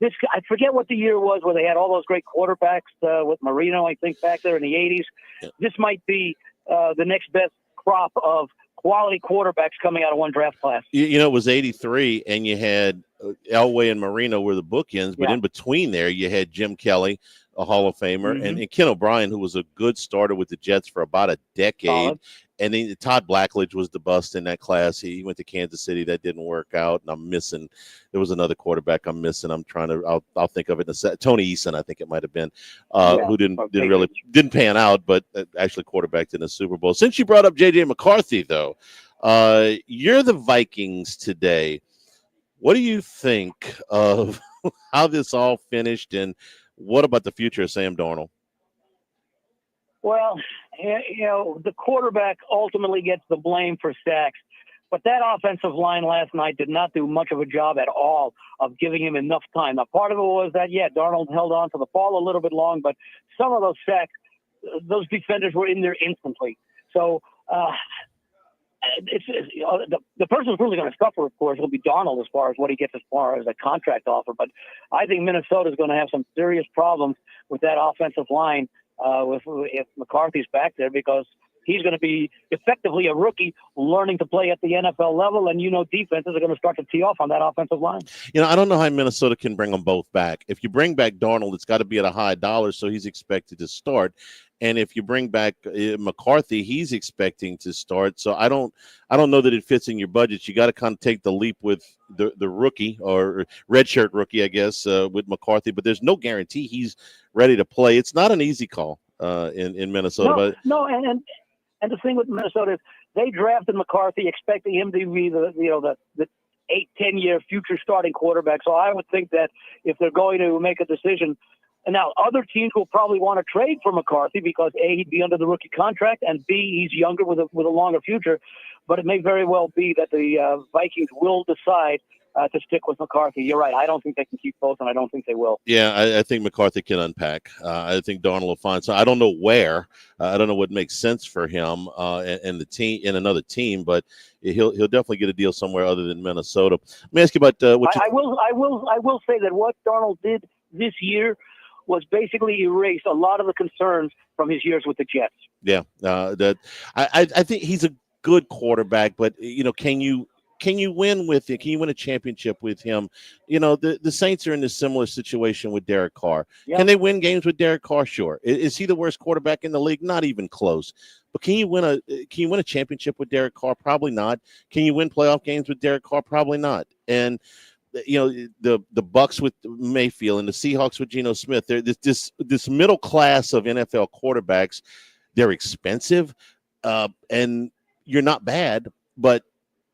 I forget what the year was where they had all those great quarterbacks with Marino, I think, back there in the 80s. Yeah. This might be the next best crop of quality quarterbacks coming out of one draft class. It was 83, and you had Elway and Marino were the bookends, but in between there, you had Jim Kelly, a Hall of Famer, and Ken O'Brien, who was a good starter with the Jets for about a decade. Solid. And then Todd Blackledge was the bust in that class. He went to Kansas City. That didn't work out. And I'm missing. There was another quarterback I'm missing. I'm trying to. I'll think of it in a second. Tony Eason, I think it might have been, who didn't pan out, but actually quarterbacked in the Super Bowl. Since you brought up J.J. McCarthy, though, you're the Vikings today. What do you think of how this all finished, and what about the future of Sam Darnold? Well, the quarterback ultimately gets the blame for sacks, but that offensive line last night did not do much of a job at all of giving him enough time. Now, part of it was that, Darnold held on to the ball a little bit long, but some of those sacks, those defenders were in there instantly. So the person who's really going to suffer, of course, will be Darnold as far as what he gets as far as a contract offer. But I think Minnesota is going to have some serious problems with that offensive line if McCarthy's back there, because he's going to be effectively a rookie learning to play at the NFL level, and defenses are going to start to tee off on that offensive line. I don't know how Minnesota can bring them both back. If you bring back Darnold, it's got to be at a high dollar, so he's expected to start. And if you bring back McCarthy, he's expecting to start. So I don't know that it fits in your budget. You got to kind of take the leap with the rookie, or redshirt rookie, I guess, with McCarthy. But there's no guarantee he's ready to play. It's not an easy call in Minnesota. And the thing with Minnesota is they drafted McCarthy expecting him to be the 8-10 year future starting quarterback. So I would think that if they're going to make a decision. And now other teams will probably want to trade for McCarthy because A, he'd be under the rookie contract, and B, he's younger with a longer future. But it may very well be that the Vikings will decide to stick with McCarthy. You're right. I don't think they can keep both, and I don't think they will. Yeah, I think McCarthy can unpack. I think Darnold will find. So I don't know where. I don't know what makes sense for him and the team in another team, but he'll definitely get a deal somewhere other than Minnesota. Let me ask you about what I will say that what Darnold did this year was basically erase a lot of the concerns from his years with the Jets. Yeah, I think he's a good quarterback, but can you win with it? Can you win a championship with him? The Saints are in a similar situation with Derek Carr. Yeah. Can they win games with Derek Carr? Sure. Is he the worst quarterback in the league? Not even close. But can you win a championship with Derek Carr? Probably not. Can you win playoff games with Derek Carr? Probably not. And the Bucks with Mayfield and the Seahawks with Geno Smith. They're this middle class of NFL quarterbacks. They're expensive, and you're not bad, but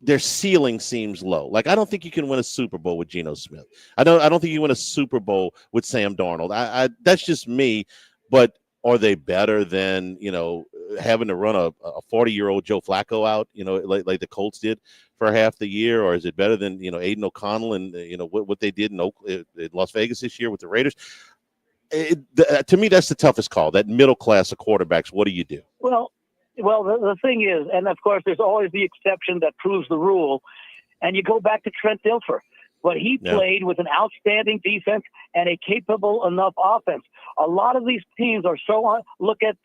their ceiling seems low. Like, I don't think you can win a Super Bowl with Geno Smith. I don't think you win a Super Bowl with Sam Darnold. I that's just me. But are they better than having to run a 40-year-old Joe Flacco out? Like the Colts did for half the year, or is it better than Aiden O'Connell and what they did in Las Vegas this year with the Raiders? To me, that's the toughest call. That middle class of quarterbacks. What do you do? Well, the thing is, and of course, there's always the exception that proves the rule. And you go back to Trent Dilfer, but he played with an outstanding defense and a capable enough offense. A lot of these teams are so look at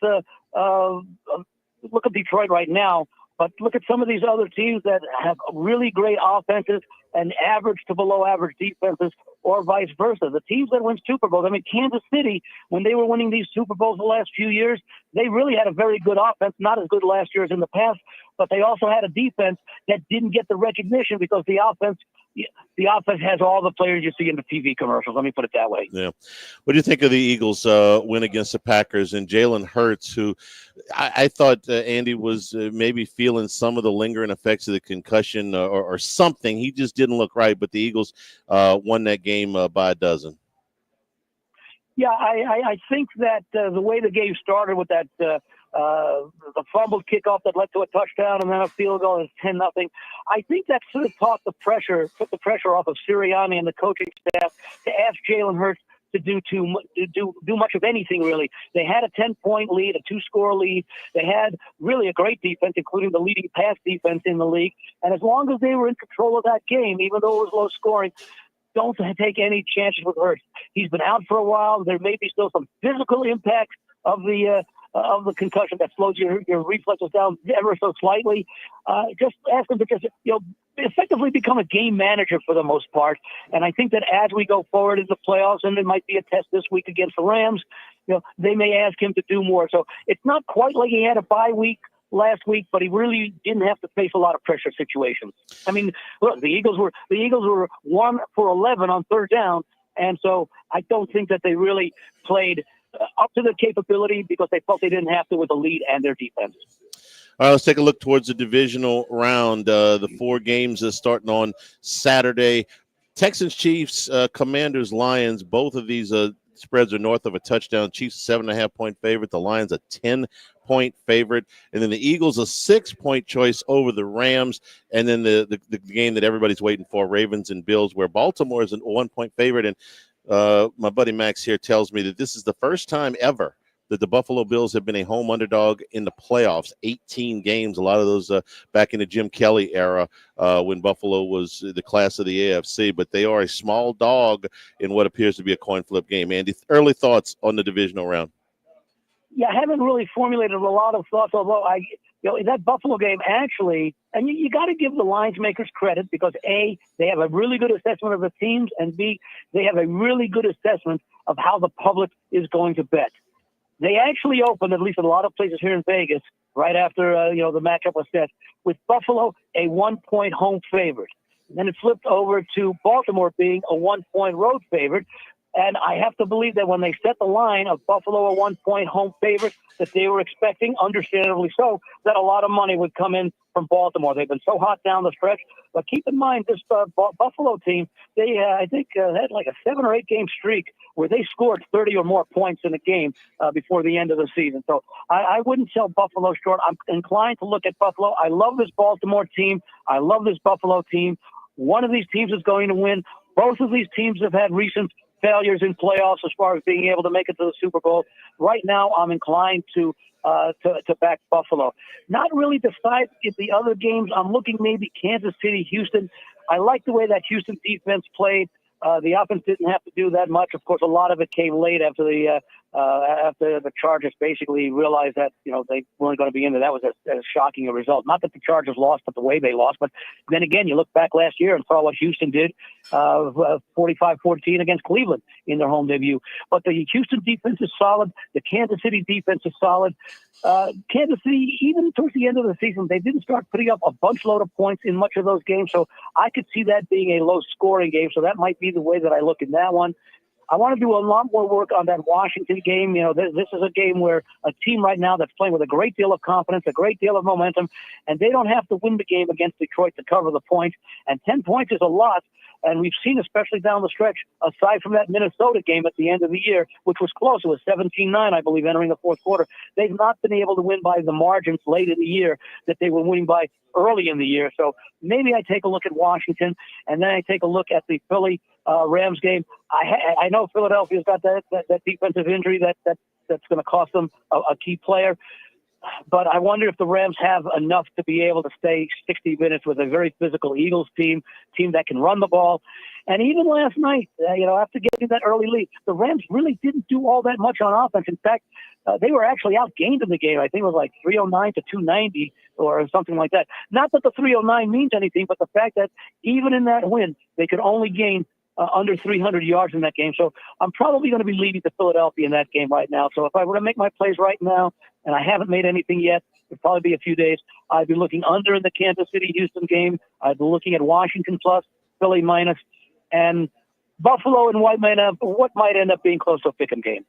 Detroit right now, but look at some of these other teams that have really great offenses and average to below average defenses, or vice versa. The teams that win Super Bowls, Kansas City, when they were winning these Super Bowls the last few years, they really had a very good offense, not as good last year as in the past, but they also had a defense that didn't get the recognition because the offense has all the players you see in the TV commercials. Let me put it that way. Yeah. What do you think of the Eagles' win against the Packers and Jalen Hurts, who I thought Andy was maybe feeling some of the lingering effects of the concussion or something. He just didn't look right, but the Eagles won that game by a dozen. Yeah, I think that the way the game started with that the fumbled kickoff that led to a touchdown and then a field goal is 10-0. I think that sort of took the pressure off of Sirianni and the coaching staff to ask Jalen Hurts to do much of anything, really. They had a 10-point lead, a 2-score lead. They had really a great defense, including the leading pass defense in the league. And as long as they were in control of that game, even though it was low scoring, don't take any chances with Hurts. He's been out for a while. There may be still some physical impacts of the concussion that slows your reflexes down ever so slightly. Just ask him to effectively become a game manager for the most part. And I think that as we go forward in the playoffs, and it might be a test this week against the Rams, they may ask him to do more. So it's not quite like he had a bye week last week, but he really didn't have to face a lot of pressure situations. Look, the Eagles were 1 for 11 on third down, and so I don't think that they really played up to their capability because they felt they didn't have to with the lead and their defense. All right, let's take a look towards the divisional round. The 4 games are starting on Saturday. Texans, Chiefs, Commanders, Lions. Both of these spreads are north of a touchdown. Chiefs 7.5-point favorite. The Lions a 10-point favorite. And then the Eagles a 6-point choice over the Rams. And then the game that everybody's waiting for, Ravens and Bills, where Baltimore is a 1-point favorite. And my buddy Max here tells me that this is the first time ever that the Buffalo Bills have been a home underdog in the playoffs. 18 games, a lot of those back in the Jim Kelly era when Buffalo was the class of the AFC. But they are a small dog in what appears to be a coin flip game. Andy, early thoughts on the divisional round? Yeah, I haven't really formulated a lot of thoughts, although that Buffalo game actually, and you got to give the lines makers credit because A, they have a really good assessment of the teams, and B, they have a really good assessment of how the public is going to bet. They actually opened, at least in a lot of places here in Vegas, right after the matchup was set, with Buffalo a 1-point home favorite. And then it flipped over to Baltimore being a 1-point road favorite. And I have to believe that when they set the line of Buffalo a 1-point home favorite, that they were expecting, understandably so, that a lot of money would come in from Baltimore. They've been so hot down the stretch. But keep in mind, this Buffalo team, they, I think, had like a 7 or 8 game streak where they scored 30 or more points in a game before the end of the season. So I wouldn't sell Buffalo short. I'm inclined to look at Buffalo. I love this Baltimore team. I love this Buffalo team. One of these teams is going to win. Both of these teams have had recent failures in playoffs as far as being able to make it to the Super Bowl. Right now, I'm inclined to back Buffalo. Not really decide if the other games. I'm looking maybe Kansas City, Houston. I like the way that Houston defense played. The offense didn't have to do that much. Of course, a lot of it came late after the Chargers basically realized that they weren't going to be in there. That was as shocking a result. Not that the Chargers lost, but the way they lost. But then again, you look back last year and saw what Houston did, 45-14 against Cleveland in their home debut. But the Houston defense is solid. The Kansas City defense is solid. Kansas City, even towards the end of the season, they didn't start putting up a bunch load of points in much of those games. So I could see that being a low-scoring game. So that might be the way that I look in that one. I want to do a lot more work on that Washington game. This is a game where a team right now that's playing with a great deal of confidence, a great deal of momentum, and they don't have to win the game against Detroit to cover the points. And 10 points is a lot. And we've seen, especially down the stretch, aside from that Minnesota game at the end of the year, which was close. It was 17-9, I believe, entering the fourth quarter. They've not been able to win by the margins late in the year that they were winning by early in the year. So maybe I take a look at Washington, and then I take a look at the Philly Rams game. I know Philadelphia's got that defensive injury that's going to cost them a key player. But I wonder if the Rams have enough to be able to stay 60 minutes with a very physical Eagles team that can run the ball. And even last night, after getting that early lead, the Rams really didn't do all that much on offense. In fact, they were actually outgained in the game. I think it was like 309 to 290 or something like that. Not that the 309 means anything, but the fact that even in that win, they could only gain under 300 yards in that game. So I'm probably going to be leading to Philadelphia in that game right now. So if I were to make my plays right now, and I haven't made anything yet, it'll probably be a few days, I'd be looking under in the Kansas City-Houston game. I'd be looking at Washington plus, Philly minus, and Buffalo and what might end up being close to a pick 'em game.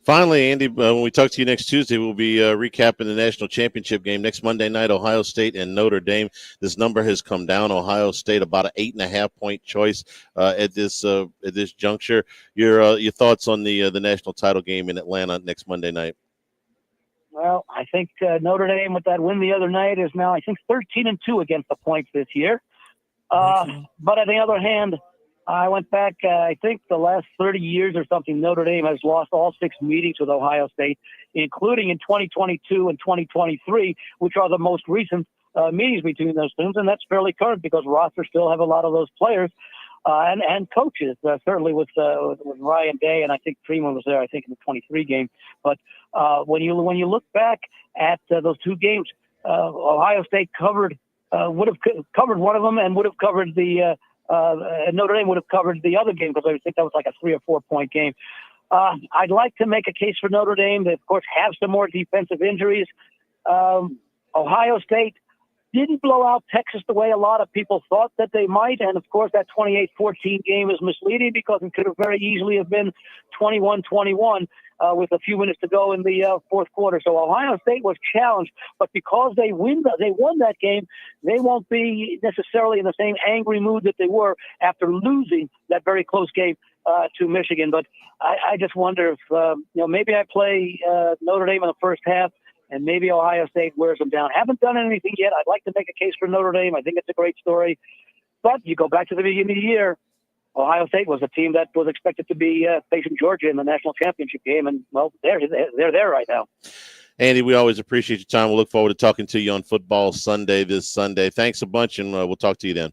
Finally, Andy, when we talk to you next Tuesday, we'll be recapping the national championship game next Monday night, Ohio State and Notre Dame. This number has come down. Ohio State about an 8.5-point choice at this juncture. Your thoughts on the national title game in Atlanta next Monday night? Well, I think Notre Dame with that win the other night is now, I think, 13-2 against the points this year. But on the other hand, I went back, I think the last 30 years or something, Notre Dame has lost all 6 meetings with Ohio State, including in 2022 and 2023, which are the most recent meetings between those teams. And that's fairly current because rosters still have a lot of those players and coaches, certainly with Ryan Day, and I think Freeman was there, I think, in the 23 game. But when you look back at those 2 games, Ohio State would have covered one of them and would have covered and Notre Dame would have covered the other game because I think that was like a 3 or 4 point game. I'd like to make a case for Notre Dame. They, of course, have some more defensive injuries. Ohio State didn't blow out Texas the way a lot of people thought that they might. And, of course, that 28-14 game is misleading because it could have very easily have been 21-21 with a few minutes to go in the fourth quarter. So Ohio State was challenged, but because they won that game, they won't be necessarily in the same angry mood that they were after losing that very close game to Michigan. But I just wonder if, maybe I play Notre Dame in the first half, and maybe Ohio State wears them down. Haven't done anything yet. I'd like to make a case for Notre Dame. I think it's a great story. But you go back to the beginning of the year, Ohio State was a team that was expected to be facing Georgia in the national championship game, and, well, they're there right now. Andy, we always appreciate your time. We'll look forward to talking to you on Football Sunday this Sunday. Thanks a bunch, and we'll talk to you then.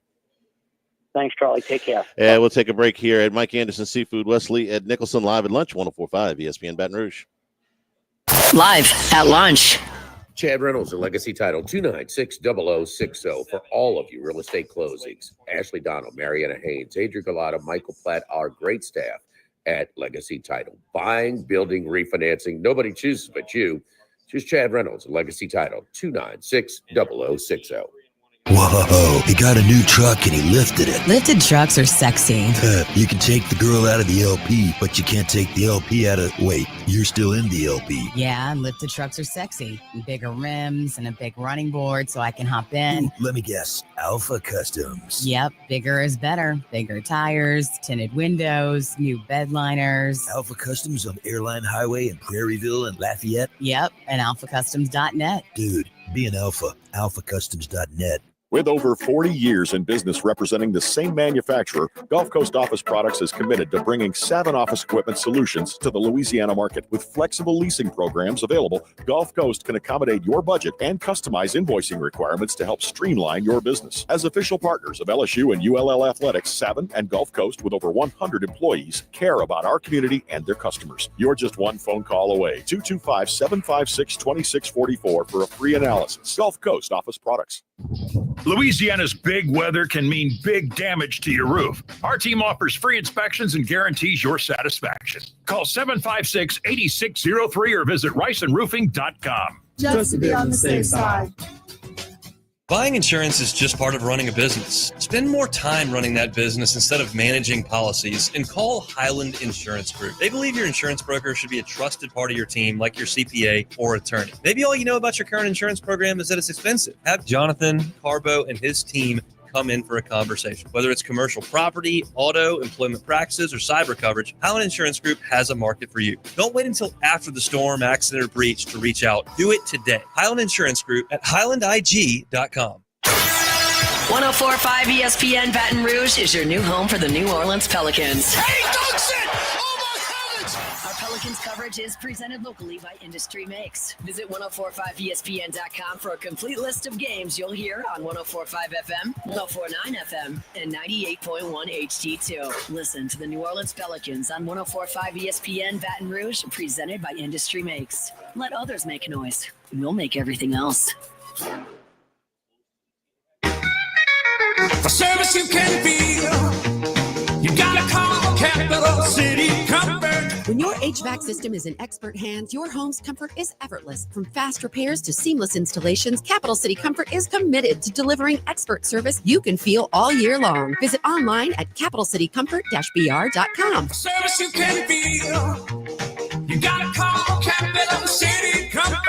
Thanks, Charlie. Take care. Yeah, we'll take a break here at Mike Anderson Seafood, Wesley at Nicholson, live at lunch, 104.5 ESPN Baton Rouge. Live at lunch. Chad Reynolds, a Legacy Title, 296-0060 for all of you real estate closings. Ashley Donald, Mariana Haynes, Adrian Galata, Michael Platt, our great staff at Legacy Title. Buying, building, refinancing. Nobody chooses but you. Choose Chad Reynolds, a Legacy Title, 296-0060. Whoa, he got a new truck and he lifted it. Lifted trucks are sexy. You can take the girl out of the LP, but you can't take the LP out of... Wait, you're still in the LP. Yeah, lifted trucks are sexy. Bigger rims and a big running board so I can hop in. Ooh, let me guess, Alpha Customs. Yep, bigger is better. Bigger tires, tinted windows, new bed liners. Alpha Customs on Airline Highway in Prairieville and Lafayette? Yep, and alphacustoms.net. Dude, be an alpha. alphacustoms.net. With over 40 years in business representing the same manufacturer, Gulf Coast Office Products is committed to bringing 7 office equipment solutions to the Louisiana market. With flexible leasing programs available, Gulf Coast can accommodate your budget and customize invoicing requirements to help streamline your business. As official partners of LSU and ULL Athletics, Savin and Gulf Coast, with over 100 employees, care about our community and their customers. You're just one phone call away. 225-756-2644 for a free analysis. Gulf Coast Office Products. Louisiana's big weather can mean big damage to your roof. Our team offers free inspections and guarantees your satisfaction. Call 756-8603 or visit riceandroofing.com. Just to be on the safe side. Buying insurance is just part of running a business. Spend more time running that business instead of managing policies and call Highland Insurance Group. They believe your insurance broker should be a trusted part of your team, like your CPA or attorney. Maybe all you know about your current insurance program is that it's expensive. Have Jonathan Carbo and his team come in for a conversation. Whether it's commercial property, auto, employment practices, or cyber coverage, Highland Insurance Group has a market for you. Don't wait until after the storm, accident, or breach to reach out. Do it today. Highland Insurance Group at highlandig.com. 104.5 ESPN Baton Rouge is your new home for the New Orleans Pelicans. Hey, dunks it! Our Pelicans coverage is presented locally by Industry Makes. Visit 1045ESPN.com for a complete list of games you'll hear on 104.5 FM, 104.9 FM, and 98.1 HD2. Listen to the New Orleans Pelicans on 104.5 ESPN Baton Rouge, presented by Industry Makes. Let others make noise. We'll make everything else. For service you can feel, you gotta call Capital City Comfort. When your HVAC system is in expert hands, your home's comfort is effortless. From fast repairs to seamless installations, Capital City Comfort is committed to delivering expert service you can feel all year long. Visit online at capitalcitycomfort-br.com. For service you can feel, you gotta call Capital City Comfort.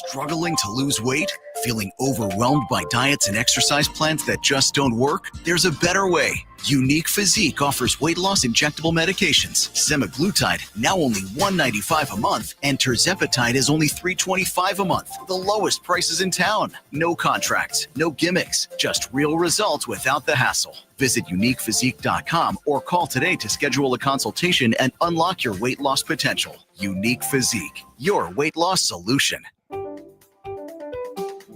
Struggling to lose weight? Feeling overwhelmed by diets and exercise plans that just don't work? There's a better way. Unique Physique offers weight loss injectable medications. Semaglutide, now only $195 a month, and tirzepatide is only $325 a month. The lowest prices in town. No contracts, no gimmicks, just real results without the hassle. Visit uniquephysique.com or call today to schedule a consultation and unlock your weight loss potential. Unique Physique, your weight loss solution.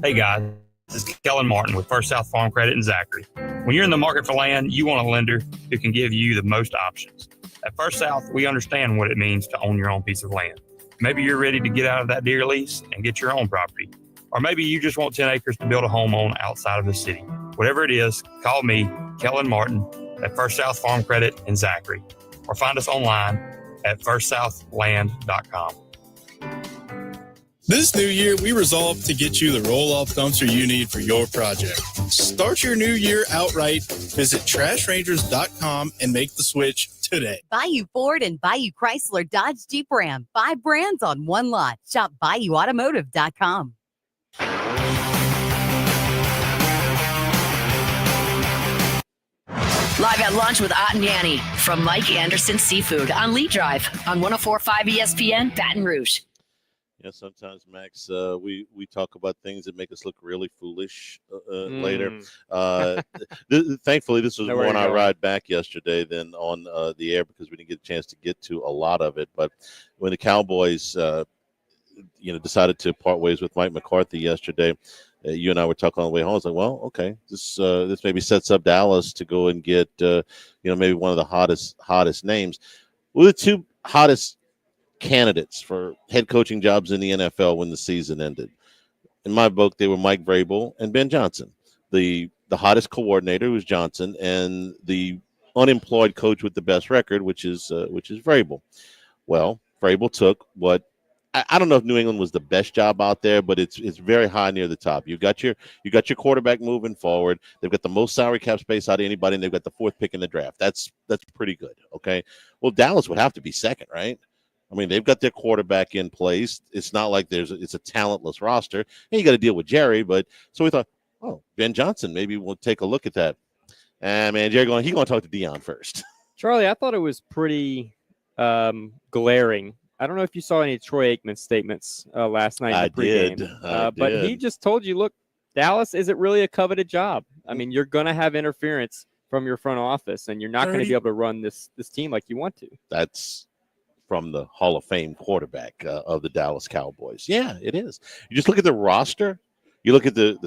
Hey guys, this is Kellen Martin with First South Farm Credit in Zachary. When you're in the market for land, you want a lender who can give you the most options. At First South, we understand what it means to own your own piece of land. Maybe you're ready to get out of that deer lease and get your own property. Or maybe you just want 10 acres to build a home on outside of the city. Whatever it is, call me, Kellen Martin, at First South Farm Credit in Zachary. Or find us online at firstsouthland.com. This new year, we resolve to get you the roll-off dumpster you need for your project. Start your new year outright. Visit trashrangers.com and make the switch today. Bayou Ford and Bayou Chrysler Dodge Jeep Ram. 5 brands on one lot. Shop BayouAutomotive.com. Live at lunch with Ott and Yanni from Mike Anderson Seafood on Lee Drive on 104.5 ESPN Baton Rouge. Yeah, sometimes, Max, we talk about things that make us look really foolish later. Thankfully, this was one I ride back yesterday than on the air because we didn't get a chance to get to a lot of it. But when the Cowboys, decided to part ways with Mike McCarthy yesterday, you and I were talking on the way home. I was like, well, okay, this maybe sets up Dallas to go and get, maybe one of the hottest names. Well, the two hottest candidates for head coaching jobs in the NFL when the season ended. In my book, they were Mike Vrabel and Ben Johnson. The hottest coordinator was Johnson, and the unemployed coach with the best record, which is Vrabel. Well, Vrabel took what I don't know if New England was the best job out there, but it's very high near the top. You got your quarterback moving forward. They've got the most salary cap space out of anybody, and they've got the 4th pick in the draft. That's pretty good. Okay. Well, Dallas would have to be second, right? I mean, they've got their quarterback in place. It's not like it's a talentless roster. And you got to deal with Jerry. But so we thought, oh, Ben Johnson, maybe we'll take a look at that. And man, Jerry he's going to talk to Deion first. Charlie, I thought it was pretty glaring I don't know if you saw any Troy Aikman statements last night in the pregame. But he just told you, look, Dallas isn't really a coveted job. I mean, you're going to have interference from your front office, and you're not going to be able to run this team like you want to. That's from the Hall of Fame quarterback of the Dallas Cowboys. Yeah, it is. You just look at the roster. You look at the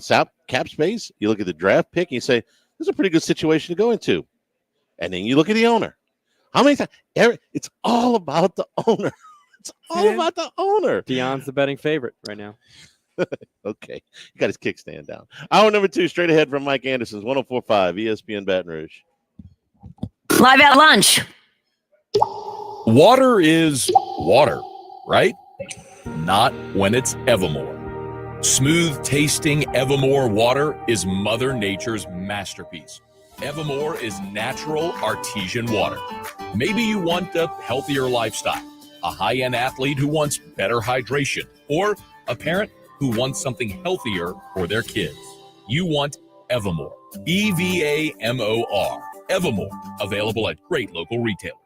cap space. You look at the draft pick, and you say, this is a pretty good situation to go into. And then you look at the owner. How many times? It's all about the owner. It's all about the owner. Deion's the betting favorite right now. Okay. He got his kickstand down. Hour number 2, straight ahead from Mike Anderson's 104.5 ESPN Baton Rouge. Live at lunch. Water is water, right? Not when it's Evermore. Smooth tasting Evermore water is Mother Nature's masterpiece. Evermore is natural artesian water. Maybe you want a healthier lifestyle, a high-end athlete who wants better hydration, or a parent who wants something healthier for their kids. You want Evermore. EVAMOR. Evermore. Available at great local retailers.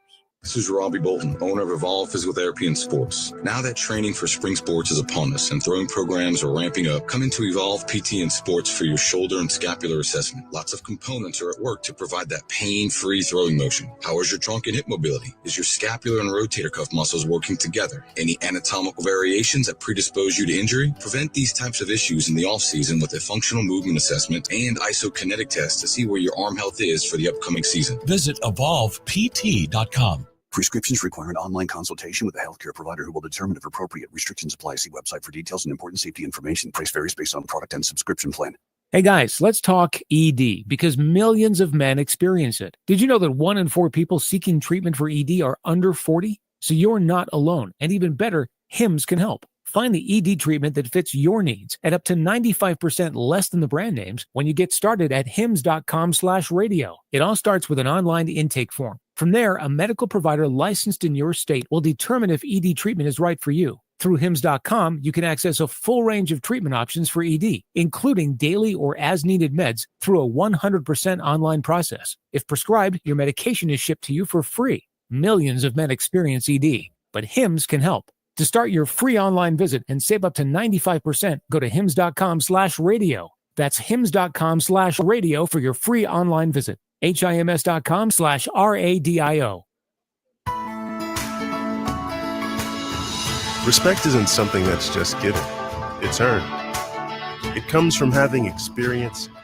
This is Robbie Bolton, owner of Evolve Physical Therapy and Sports. Now that training for spring sports is upon us and throwing programs are ramping up, come into Evolve PT and Sports for your shoulder and scapular assessment. Lots of components are at work to provide that pain-free throwing motion. How is your trunk and hip mobility? Is your scapular and rotator cuff muscles working together? Any anatomical variations that predispose you to injury? Prevent these types of issues in the off-season with a functional movement assessment and isokinetic test to see where your arm health is for the upcoming season. Visit evolvept.com. Prescriptions require an online consultation with a healthcare provider who will determine if appropriate. Restrictions apply. See website for details and important safety information. Price varies based on product and subscription plan. Hey guys, let's talk ED because millions of men experience it. Did you know that 1 in 4 people seeking treatment for ED are under 40? So you're not alone. And even better, HIMS can help. Find the ED treatment that fits your needs at up to 95% less than the brand names when you get started at hims.com/radio. It all starts with an online intake form. From there, a medical provider licensed in your state will determine if ED treatment is right for you. Through hims.com, you can access a full range of treatment options for ED, including daily or as-needed meds through a 100% online process. If prescribed, your medication is shipped to you for free. Millions of men experience ED, but HIMS can help. To start your free online visit and save up to 95%, go to hims.com/radio. That's hims.com/radio for your free online visit. HIMS.com/RADIO. Respect isn't something that's just given. It's earned. It comes from having experience and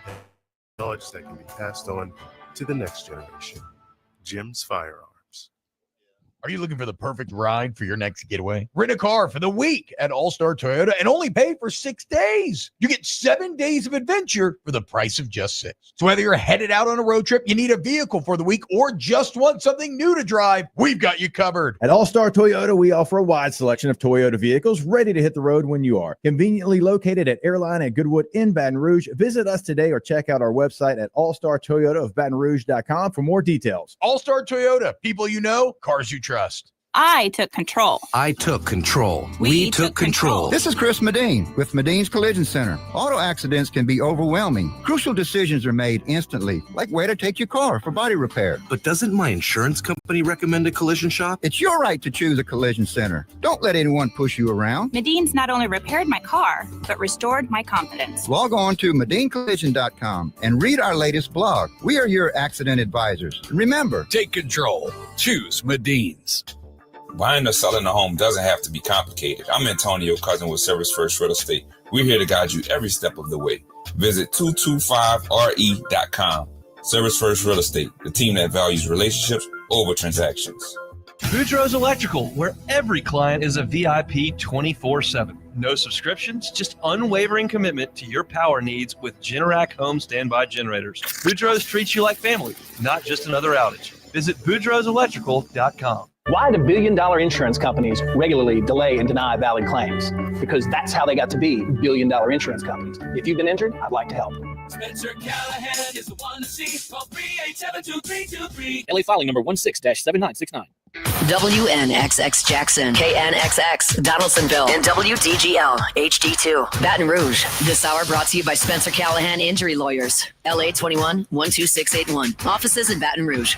knowledge that can be passed on to the next generation. Jim's Firearms. Are you looking for the perfect ride for your next getaway? Rent a car for the week at All-Star Toyota and only pay for 6 days. You get 7 days of adventure for the price of just 6. So whether you're headed out on a road trip, you need a vehicle for the week, or just want something new to drive, we've got you covered. At All-Star Toyota, we offer a wide selection of Toyota vehicles ready to hit the road when you are. Conveniently located at Airline and Goodwood in Baton Rouge. Visit us today or check out our website at allstartoyotaofbatonrouge.com for more details. All-Star Toyota, people you know, cars you trust. I took control. I took control. We took control. This is Chris Medine with Medine's Collision Center. Auto accidents can be overwhelming. Crucial decisions are made instantly, like where to take your car for body repair. But doesn't my insurance company recommend a collision shop? It's your right to choose a collision center. Don't let anyone push you around. Medine's not only repaired my car, but restored my confidence. Log on to MedineCollision.com and read our latest blog. We are your accident advisors. Remember, take control. Choose Medine's. Buying or selling a home doesn't have to be complicated. I'm Antonio Cousin with Service First Real Estate. We're here to guide you every step of the way. Visit 225re.com. Service First Real Estate, the team that values relationships over transactions. Boudreaux's Electrical, where every client is a VIP 24/7. No subscriptions, just unwavering commitment to your power needs with Generac home standby generators. Boudreaux's treats you like family, not just another outage. Visit boudreauxelectrical.com. Why do billion-dollar insurance companies regularly delay and deny valid claims? Because that's how they got to be billion-dollar insurance companies. If you've been injured, I'd like to help. Spencer Callahan is the one to see. Call 387-2323. LA filing number 16-7969. WNXX Jackson, KNXX Donaldsonville, and WDGL HD2 Baton Rouge. This hour brought to you by Spencer Callahan Injury Lawyers. LA 21-12681. Offices in Baton Rouge.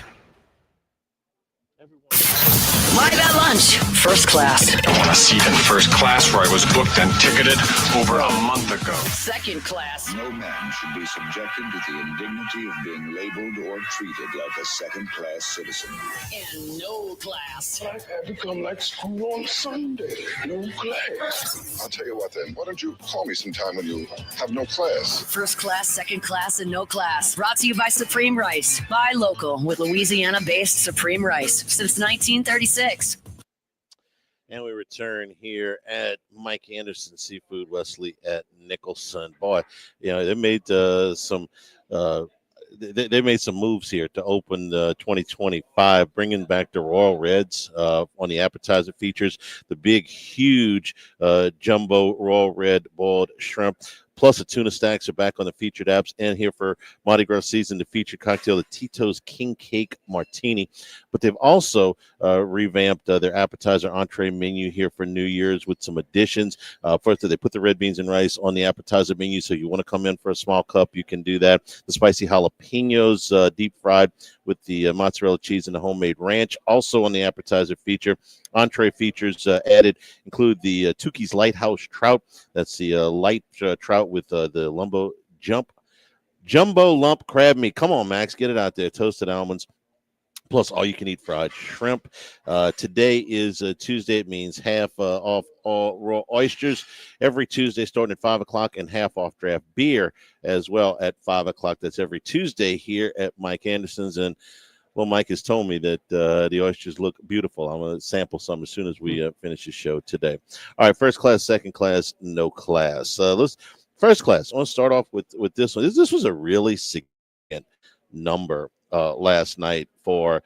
Live at lunch. First class. I want a seat in first class where I was booked and ticketed over a month ago. Second class. No man should be subjected to the indignity of being labeled or treated like a second-class citizen. And no class. I've had to come like school on Sunday. No class. I'll tell you what then. Why don't you call me sometime when you have no class? First class, second class, and no class. Brought to you by Supreme Rice. Buy local with Louisiana-based Supreme Rice since 1936. And we return here at Mike Anderson Seafood Wesley at Nicholson. Boy, they made some they made some moves here to open 2025, bringing back the Royal Reds on the appetizer features, the big, huge jumbo Royal Red boiled shrimp. Plus, the tuna stacks are back on the featured apps. And here for Mardi Gras season, the featured cocktail, the Tito's King Cake Martini. But they've also revamped their appetizer entree menu here for New Year's with some additions. First, they put the red beans and rice on the appetizer menu. So you want to come in for a small cup, you can do that. The spicy jalapenos deep fried with the mozzarella cheese and the homemade ranch. Also on the appetizer feature, entree features added include the Tukey's Lighthouse Trout. That's the light trout with the jumbo lump crab meat. Come on, Max, get it out there. Toasted almonds, plus all you can eat fried shrimp. Today is Tuesday. It means half off all raw oysters every Tuesday starting at 5 o'clock, and half off draft beer as well at 5 o'clock. That's every Tuesday here at Mike Anderson's. And well, Mike has told me that the oysters look beautiful. I'm going to sample some as soon as we finish the show today. All right, first class, second class, no class. First class. I want to start off with this one. This was a really significant number last night for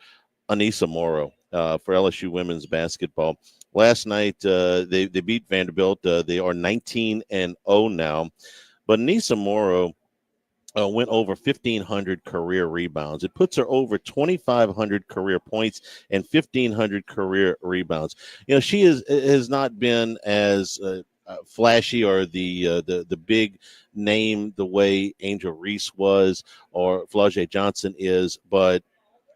Anissa Morrow for LSU women's basketball. Last night, they beat Vanderbilt. They are 19-0 now. But Anissa Morrow went over 1,500 career rebounds. It puts her over 2,500 career points and 1,500 career rebounds. She has not been as flashy or the big name the way Angel Reese was or Flau'jae Johnson is, but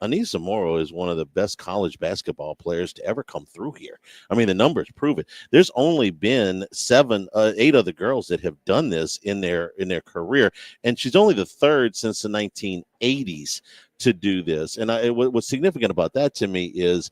Anissa Morrow is one of the best college basketball players to ever come through here. I mean, the numbers prove it. There's only been 8 other girls that have done this in their career, and she's only the third since the 1980s to do this. And what's significant about that to me is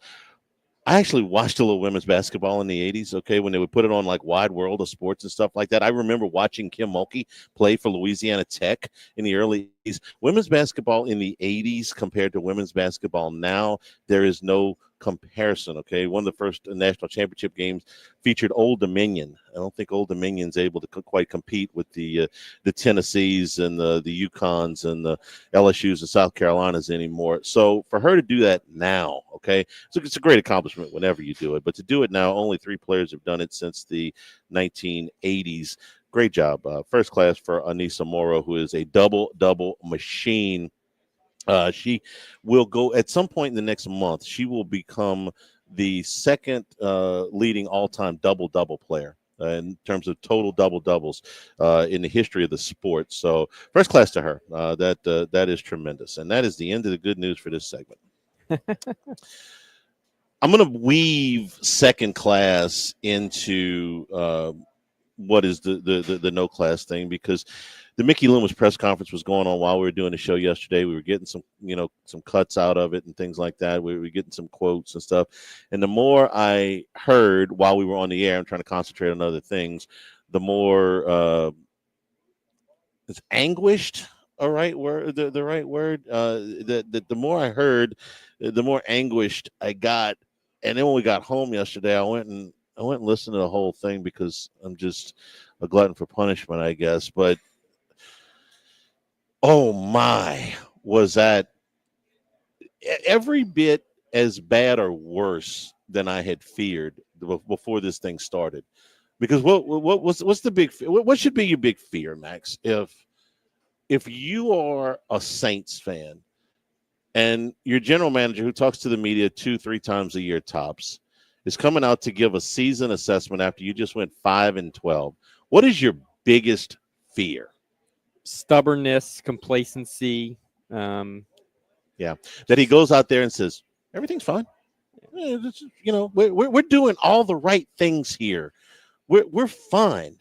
I actually watched a little women's basketball in the 80s, okay, when they would put it on like Wide World of Sports and stuff like that. I remember watching Kim Mulkey play for Louisiana Tech in the early 80s. Women's basketball in the 80s compared to women's basketball now, there is no comparison, okay? One of the first national championship games featured Old Dominion. I don't think Old Dominion's able to quite compete with the Tennessees and the Yukons and the LSUs and South Carolinas anymore. So for her to do that now, okay, so it's a great accomplishment whenever you do it, but to do it now, only 3 players have done it since the 1980s. Great job. First class for Anissa Morrow, who is a double machine. She will go at some point in the next month. She will become the second leading all-time double-double player in terms of total double-doubles in the history of the sport. So first class to her. That is tremendous. And that is the end of the good news for this segment. I'm going to weave second class into what is the no class thing, because the Mickey Loomis press conference was going on while we were doing the show yesterday. We were getting some cuts out of it and things like that. We were getting some quotes and stuff. And the more I heard while we were on the air, I'm trying to concentrate on other things, the more it's anguished. The right word. The more I heard, the more anguished I got. And then when we got home yesterday, I went and listened to the whole thing because I'm just a glutton for punishment, I guess. But oh my, was that every bit as bad or worse than I had feared before this thing started? Because what's the big, what should be your big fear, Max? If you are a Saints fan and your general manager, who talks to the media 2-3 times a year tops, is coming out to give a season assessment after you just went 5-12, what is your biggest fear? Stubbornness, complacency. That he goes out there and says everything's fine. We're doing all the right things here. We're fine.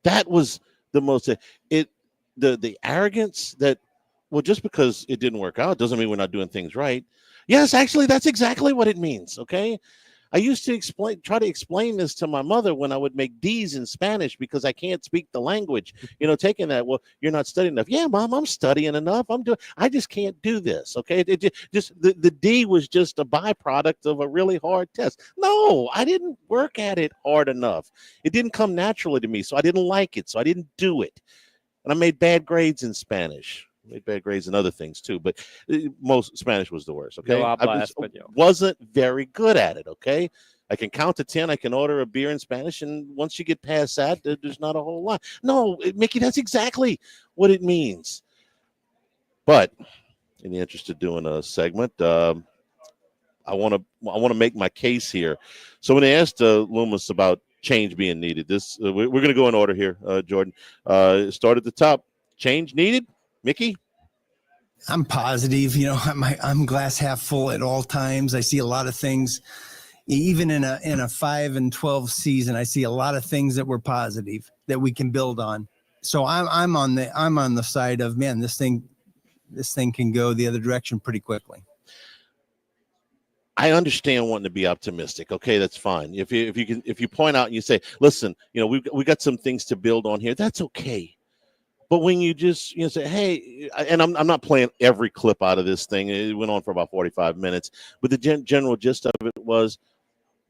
That was the most the arrogance that, well, just because it didn't work out doesn't mean we're not doing things right. Yes, actually, that's exactly what it means. Okay. I used to try to explain this to my mother when I would make D's in Spanish because I can't speak the language. Taking that, well, you're not studying enough. Yeah, Mom, I'm studying enough. I just can't do this. Okay. The D was just a byproduct of a really hard test. No, I didn't work at it hard enough. It didn't come naturally to me. So I didn't like it. So I didn't do it. And I made bad grades in Spanish. Made bad grades and other things too, but most Spanish was the worst. Okay, wasn't very good at it. Okay, I can count to 10. I can order a beer in Spanish, and once you get past that, there's not a whole lot. No, Mickey, that's exactly what it means. But in the interest of doing a segment, I want to make my case here. So when they asked Loomis about change being needed, we're going to go in order here, Jordan. Start at the top. Change needed. Mickey? I'm positive. I'm glass half full at all times. I see a lot of things, even in a 5-12 season. I see a lot of things that were positive that we can build on. So I'm on the side of, man, this thing can go the other direction pretty quickly. I understand wanting to be optimistic. Okay, that's fine. If you point out and you say, listen, we got some things to build on here, that's okay. But when you just say, hey, and I'm not playing every clip out of this thing. It went on for about 45 minutes. But the general gist of it was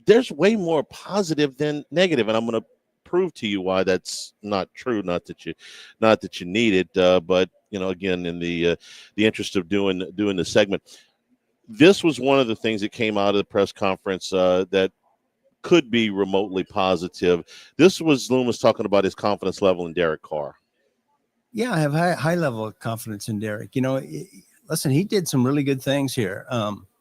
there's way more positive than negative. And I'm going to prove to you why that's not true. Not that you need it. But, again, in the interest of doing the segment, this was one of the things that came out of the press conference that could be remotely positive. This was Loomis talking about his confidence level in Derek Carr. Yeah, I have high level of confidence in Derek. Listen, he did some really good things here.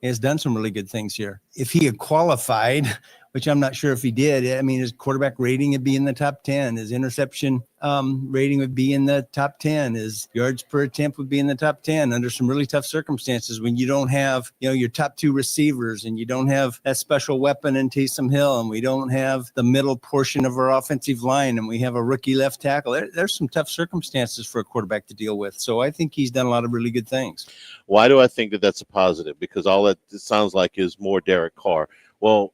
He has done some really good things here. If he had qualified, which I'm not sure if he did, I mean, his quarterback rating would be in the top 10. His interception rating would be in the top 10. His yards per attempt would be in the top 10 under some really tough circumstances when you don't have, your top 2 receivers and you don't have that special weapon in Taysom Hill and we don't have the middle portion of our offensive line and we have a rookie left tackle. There's some tough circumstances for a quarterback to deal with. So I think he's done a lot of really good things. Why do I think that that's a positive? Because all that it sounds like is more Derek Carr. Well,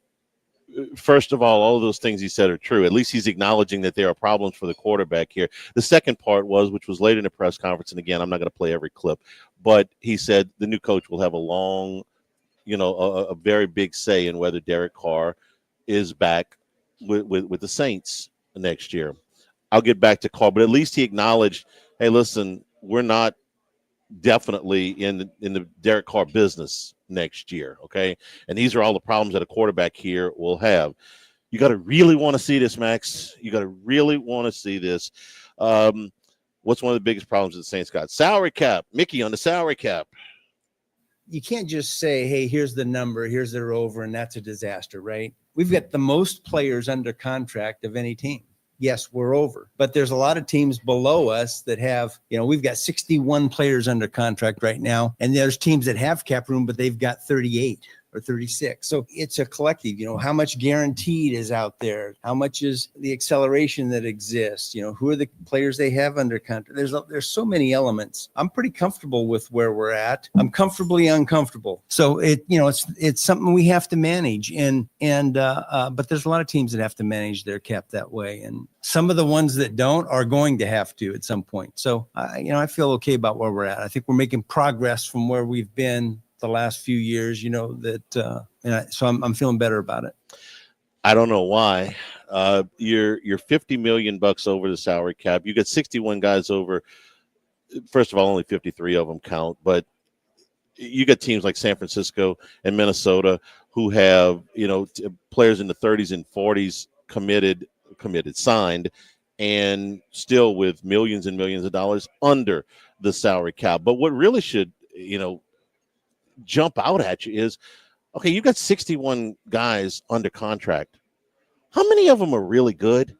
first of all of those things he said are true. At least he's acknowledging that there are problems for the quarterback here. The second part which was late in the press conference, and again, I'm not going to play every clip, but he said the new coach will have a long, a very big say in whether Derek Carr is back with the Saints next year. I'll get back to Carr, but at least he acknowledged, hey, listen, we're not definitely in the Derek Carr business next year, okay? And these are all the problems that a quarterback here will have. You got to really want to see this, Max. You got to really want to see this. What's one of the biggest problems that the Saints got? Salary cap. Mickey, on the salary cap. You can't just say, hey, here's the number, here's their over, and that's a disaster, right? We've got the most players under contract of any team. Yes, we're over, but there's a lot of teams below us that have, we've got 61 players under contract right now. And there's teams that have cap room, but they've got 38 or 36. So it's a collective, how much guaranteed is out there? How much is the acceleration that exists? Who are the players they have under contract? There's so many elements. I'm pretty comfortable with where we're at. I'm comfortably uncomfortable. So it's something we have to manage. But there's a lot of teams that have to manage their cap that way. And some of the ones that don't are going to have to at some point. So, I feel okay about where we're at. I think we're making progress from where we've been the last few years, so I'm feeling better about it. I don't know why. You're $50 million over the salary cap. You got 61 guys over. First of all, only 53 of them count, but you got teams like San Francisco and Minnesota who have, players in the 30s and 40s committed, signed, and still with millions and millions of dollars under the salary cap. But what really should, jump out at you is, okay, you got 61 guys under contract. How many of them are really good?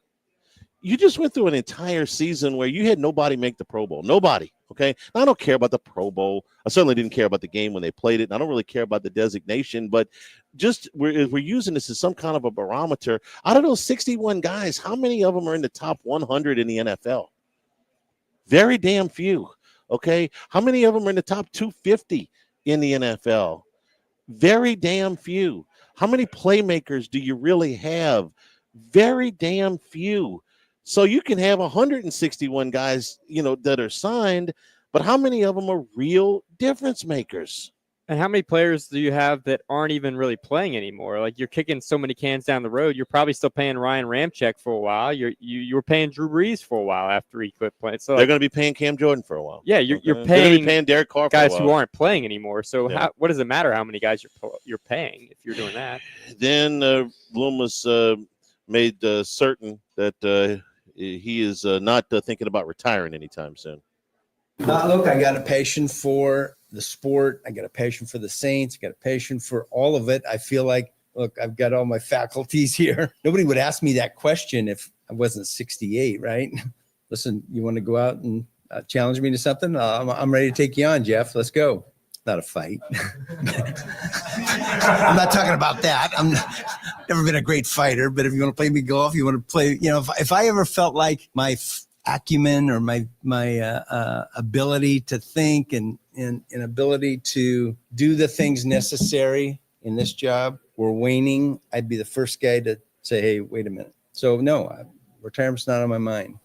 You just went through an entire season where you had nobody make the Pro Bowl. Nobody. Okay. Now, I don't care about the Pro Bowl. I certainly didn't care about the game when they played it. And I don't really care about the designation, but just we're using this as some kind of a barometer. Out of those 61 guys, how many of them are in the top 100 in the NFL? Very damn few. Okay. How many of them are in the top 250 in the NFL? Very damn few. How many playmakers do you really have? Very damn few. So you can have 161 guys, that are signed, but how many of them are real difference makers? And how many players do you have that aren't even really playing anymore? Like, you're kicking so many cans down the road. You're probably still paying Ryan Ramczyk for a while. You were paying Drew Brees for a while after he quit playing. So they're going to be paying Cam Jordan for a while. Yeah, you're They're paying, going to be paying Derek Carr for guys a while. who aren't playing anymore. So Yeah. what does it matter how many guys you're paying if you're doing that? Then Loomis made certain that he is not thinking about retiring anytime soon. Look, I got a passion for the sport. I got a passion for the Saints. I got a passion for all of it. I feel like, look, I've got all my faculties here. Nobody would ask me that question if I wasn't 68, right? Listen, you want to go out and challenge me to something? I'm ready to take you on, Jeff. Let's go. Not a fight. I'm not talking about that. I'm never been a great fighter, but if you want to play me golf, you want to play, if I ever felt like my acumen or my ability to think and ability to do the things necessary in this job were waning, I'd be the first guy to say, hey, wait a minute. So no, retirement's not on my mind.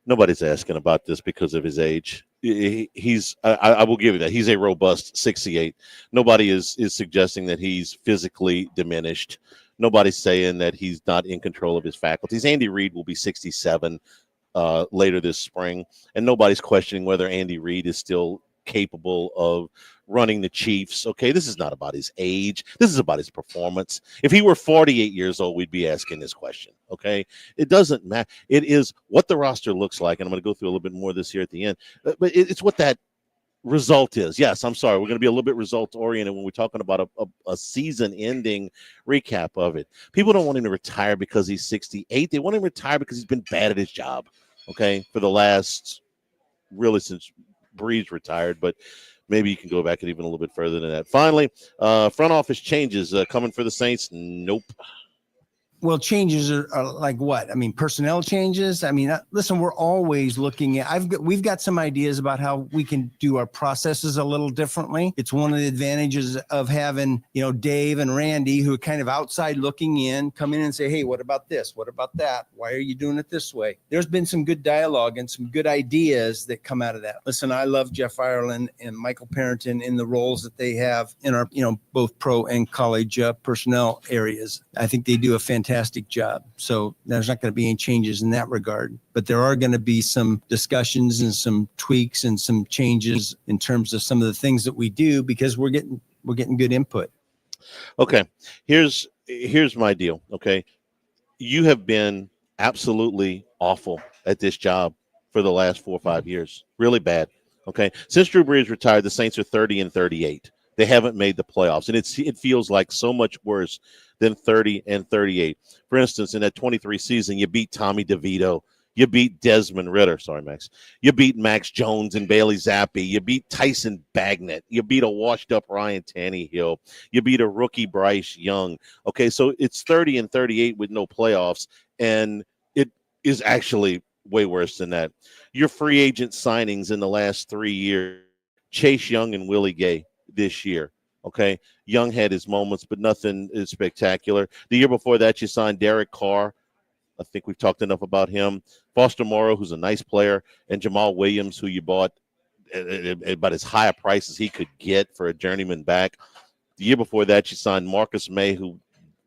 Nobody's asking about this because of his age. I will give you that. He's a robust 68. Nobody is suggesting that he's physically diminished. Nobody's saying that he's not in control of his faculties. Andy Reid will be 67 later this spring, and nobody's questioning whether Andy Reid is still capable of running the Chiefs. Okay, this is not about his age. This is about his performance. If he were 48 years old, we'd be asking this question. Okay, it doesn't matter. It is what the roster looks like, and I'm going to go through a little bit more of this here at the end. But it's what that result is. Yes, I'm sorry. We're going to be a little bit result oriented when we're talking about a season ending recap of it. People don't want him to retire because he's 68. They want him to retire because he's been bad at his job. Okay, for the last, really, since Breeze retired, but maybe you can go back and even a little bit further than that. Finally, front office changes coming for the Saints. Nope. Well, changes are like what? I mean, personnel changes. I mean, listen, we're always looking at, we've got some ideas about how we can do our processes a little differently. It's one of the advantages of having, Dave and Randy, who are kind of outside looking in, come in and say, hey, what about this? What about that? Why are you doing it this way? There's been some good dialogue and some good ideas that come out of that. Listen, I love Jeff Ireland and Michael Parrington in the roles that they have in our, both pro and college personnel areas. I think they do a fantastic job. So there's not going to be any changes in that regard, but there are going to be some discussions and some tweaks and some changes in terms of some of the things that we do because we're getting good input. Okay. Here's my deal. Okay. You have been absolutely awful at this job for the last 4 or 5 years. Really bad. Okay. Since Drew Brees retired, the Saints are 30-38. They haven't made the playoffs, and it feels like so much worse than 30-38. For instance, in that 23 season, you beat Tommy DeVito. You beat Desmond Ritter. Sorry, Max. You beat Max Jones and Bailey Zappi. You beat Tyson Bagnet. You beat a washed-up Ryan Tannehill. You beat a rookie Bryce Young. Okay, so it's 30-38 with no playoffs, and it is actually way worse than that. Your free agent signings in the last 3 years, Chase Young and Willie Gay this year. Okay. Young had his moments, but nothing is spectacular. The year before that, you signed Derek Carr. I think we've talked enough about him. Foster Moreau, who's a nice player, and Jamal Williams, who you bought at about as high a price as he could get for a journeyman back. The year before that, you signed Marcus May, who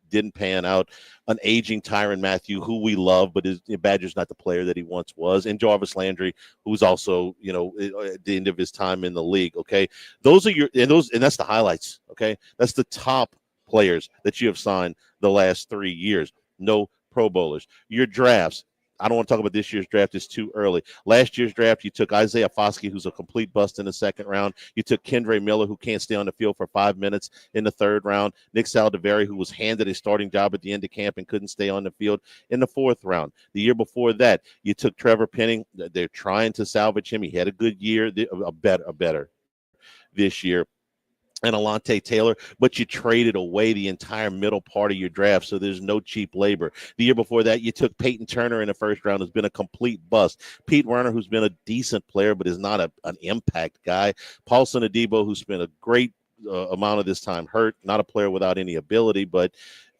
didn't pan out, an aging Tyrann Mathieu, who we love, but Badger's not the player that he once was, and Jarvis Landry, who's also, at the end of his time in the league. Okay, those are and that's the highlights. Okay, that's the top players that you have signed the last 3 years. No Pro Bowlers. Your drafts, I don't want to talk about this year's draft. It's too early. Last year's draft, you took Isaiah Foskey, who's a complete bust in the second round. You took Kendre Miller, who can't stay on the field for 5 minutes in the third round. Nick Saldiveri, who was handed a starting job at the end of camp and couldn't stay on the field in the fourth round. The year before that, you took Trevor Penning. They're trying to salvage him. He had a good year, a better this year. And Alontae Taylor, but you traded away the entire middle part of your draft, so there's no cheap labor. The year before that, you took Peyton Turner in the first round, who's been a complete bust. Pete Werner, who's been a decent player, but is not an impact guy. Paulson Adebo, who spent a great amount of this time hurt, not a player without any ability, but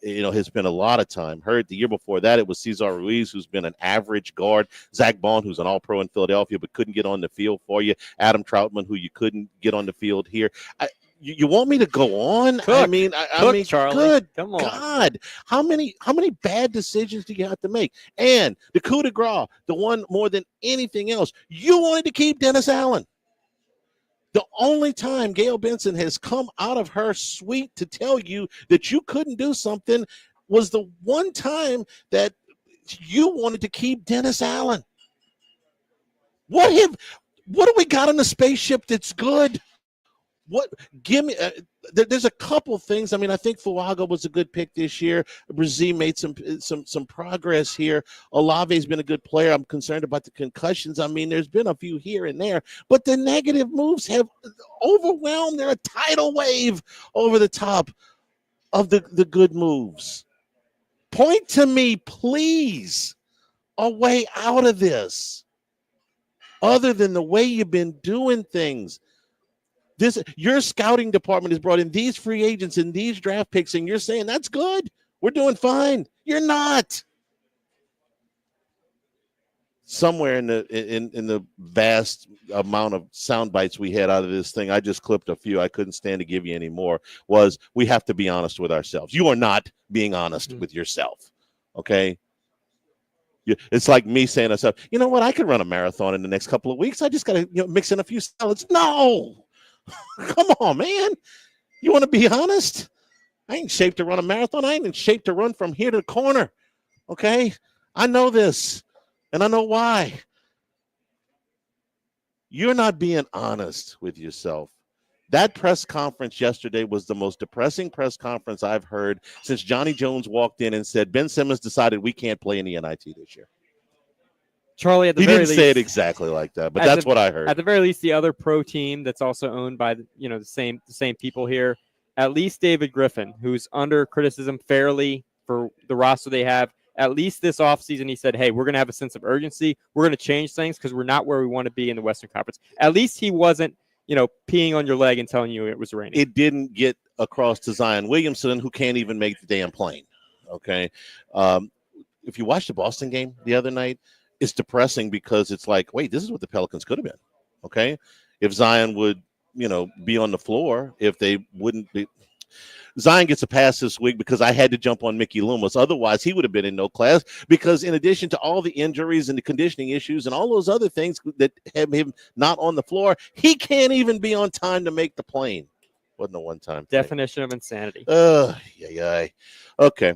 has been a lot of time hurt. The year before that, it was Cesar Ruiz, who's been an average guard. Zach Bond, who's an all-pro in Philadelphia, but couldn't get on the field for you. Adam Troutman, who you couldn't get on the field here. You want me to go on? Cook. I mean, Charlie. Good Come on. God. How many bad decisions do you have to make? And the coup de grace, the one more than anything else, you wanted to keep Dennis Allen. The only time Gail Benson has come out of her suite to tell you that you couldn't do something was the one time that you wanted to keep Dennis Allen. What have we got on the spaceship that's good? What? Give me. There's a couple things. I mean, I think Fuaga was a good pick this year. Brazil made some progress here. Olave's been a good player. I'm concerned about the concussions. I mean, there's been a few here and there, but the negative moves have overwhelmed. They're a tidal wave over the top of the good moves. Point to me, please, a way out of this, other than the way you've been doing things. Your scouting department has brought in these free agents and these draft picks, and you're saying that's good. We're doing fine. You're not. Somewhere in the vast amount of sound bites we had out of this thing, I just clipped a few. I couldn't stand to give you any more. Was we have to be honest with ourselves. You are not being honest with yourself. Okay. It's like me saying to myself, you know what? I could run a marathon in the next couple of weeks. I just got to mix in a few salads. No. Come on, man. You want to be honest? I ain't shaped to run a marathon. I ain't in shape to run from here to the corner. Okay? I know this, and I know why. You're not being honest with yourself. That press conference yesterday was the most depressing press conference I've heard since Johnny Jones walked in and said, Ben Simmons decided we can't play in the NIT this year. Charlie, at the he very didn't least, say it exactly like that, but that's what I heard. At the very least, the other pro team that's also owned by the same people here, at least David Griffin, who's under criticism fairly for the roster they have. At least this offseason, he said, hey, we're going to have a sense of urgency. We're going to change things because we're not where we want to be in the Western Conference. At least he wasn't, peeing on your leg and telling you it was raining. It didn't get across to Zion Williamson, who can't even make the damn plane. Okay. If you watched the Boston game the other night, it's depressing because it's like, wait, this is what the Pelicans could have been. Okay. If Zion would, be on the floor, if they wouldn't be. Zion gets a pass this week because I had to jump on Mickey Loomis. Otherwise, he would have been in no class because in addition to all the injuries and the conditioning issues and all those other things that have him not on the floor, he can't even be on time to make the plane. Wasn't a one-time thing. Definition of insanity. Yeah. Okay.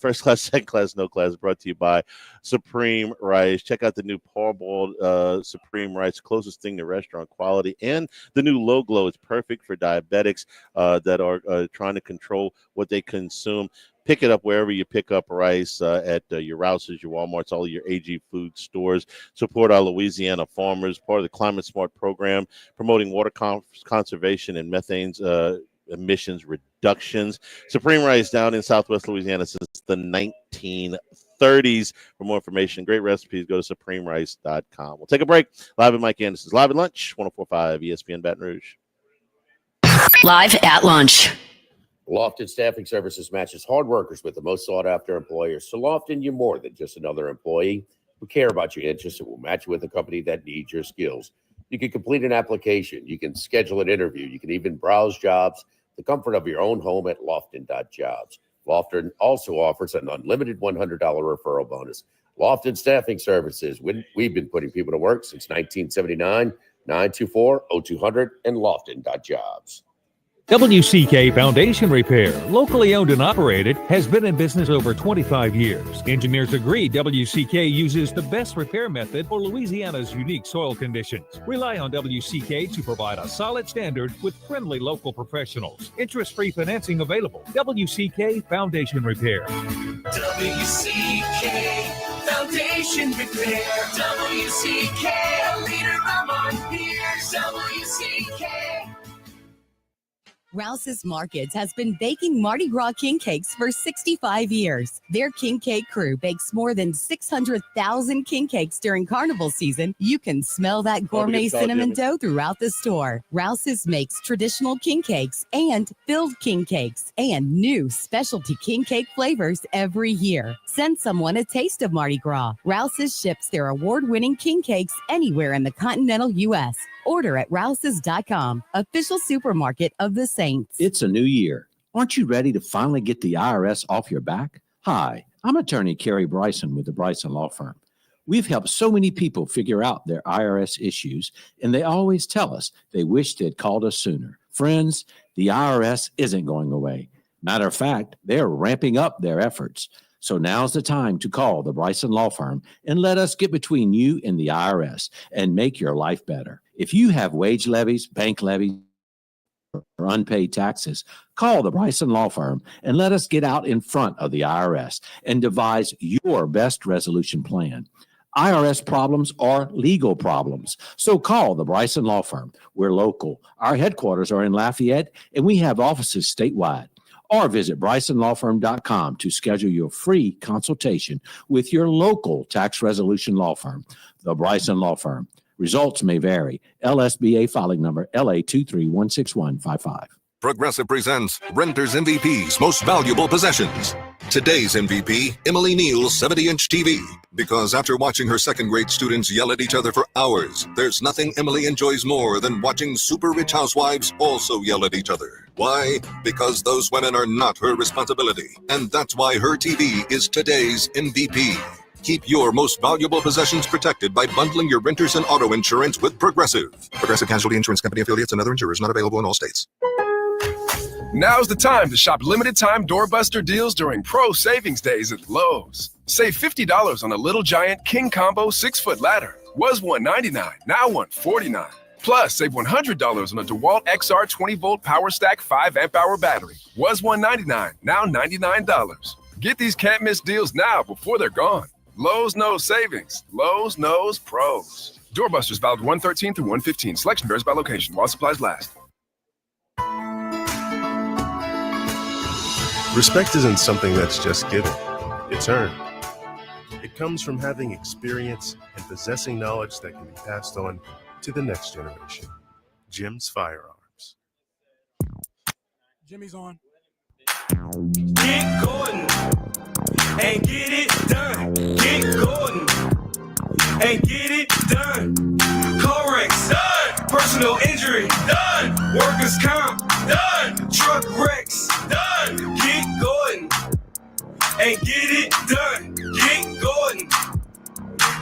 First class, second class, no class brought to you by Supreme Rice. Check out the new parboiled Supreme Rice, closest thing to restaurant quality, and the new Low Glow. It's perfect for diabetics that are trying to control what they consume. Pick it up wherever you pick up rice, at your Rouse's, your Walmarts, all of your AG food stores. Support our Louisiana farmers, part of the Climate Smart program, promoting water conservation and methane emissions reductions. Supreme Rice down in Southwest Louisiana since the 1930s. For more information, great recipes, go to supremerice.com. We'll take a break. Live at Mike Anderson's Live at Lunch, 104.5 ESPN Baton Rouge. Live at Lunch. Lofton Staffing Services matches hard workers with the most sought-after employers. So Lofton, you're more than just another employee. We care about your interests and will match you with a company that needs your skills. You can complete an application. You can schedule an interview. You can even browse jobs, the comfort of your own home at lofton.jobs. Lofton also offers an unlimited $100 referral bonus. Lofton Staffing Services. We've been putting people to work since 1979. 924-0200 and lofton.jobs. WCK Foundation Repair, locally owned and operated, has been in business over 25 years. Engineers agree WCK uses the best repair method for Louisiana's unique soil conditions. Rely on WCK to provide a solid standard with friendly local professionals. Interest-free financing available. WCK Foundation Repair. WCK Foundation Repair. WCK, a leader among peers. WCK. Rouse's Markets has been baking Mardi Gras king cakes for 65 years. Their king cake crew bakes more than 600,000 king cakes during carnival season. You can smell that gourmet cinnamon dough throughout the store. Rouse's makes traditional king cakes and filled king cakes and new specialty king cake flavors every year. Send someone a taste of Mardi Gras. Rouse's ships their award-winning king cakes anywhere in the continental U.S. Order at rouses.com, official supermarket of the Saints. It's a new year. Aren't you ready to finally get the IRS off your back? Hi, I'm attorney Kerry Bryson with the Bryson Law Firm. We've helped so many people figure out their IRS issues, and they always tell us they wish they'd called us sooner. Friends, the IRS isn't going away. Matter of fact, they're ramping up their efforts. So now's the time to call the Bryson Law Firm and let us get between you and the IRS and make your life better. If you have wage levies, bank levies, or unpaid taxes, call the Bryson Law Firm and let us get out in front of the IRS and devise your best resolution plan. IRS problems are legal problems. So call the Bryson Law Firm. We're local. Our headquarters are in Lafayette, and we have offices statewide. Or visit brysonlawfirm.com to schedule your free consultation with your local tax resolution law firm, the Bryson Law Firm. Results may vary. LSBA filing number LA2316155. Progressive presents Renters MVP's Most Valuable Possessions. Today's MVP, Emily Neal's 70-inch TV. Because after watching her second-grade students yell at each other for hours, there's nothing Emily enjoys more than watching super rich housewives also yell at each other. Why? Because those women are not her responsibility. And that's why her TV is today's MVP. Keep your most valuable possessions protected by bundling your renters and auto insurance with Progressive. Progressive Casualty Insurance Company affiliates and other insurers not available in all states. Now's the time to shop limited-time doorbuster deals during Pro Savings Days at Lowe's. Save $50 on a Little Giant King Combo 6-foot ladder. Was $199, now $149. Plus, save $100 on a DeWalt XR 20-volt Power Stack 5 amp-hour battery. Was $199, now $99. Get these can't-miss deals now before they're gone. Lowe's knows savings. Lowe's knows pros. Doorbusters valid 113 through 115. Selection varies by location while supplies last. Respect isn't something that's just given, it's earned. It comes from having experience and possessing knowledge that can be passed on to the next generation. Jim's Firearms. Jimmy's on. Get Gordon and get it done. Get Gordon and get it done. Car wrecks done. Personal injury done. Workers' comp done. Truck wrecks done. Get Gordon and get it done. Get Gordon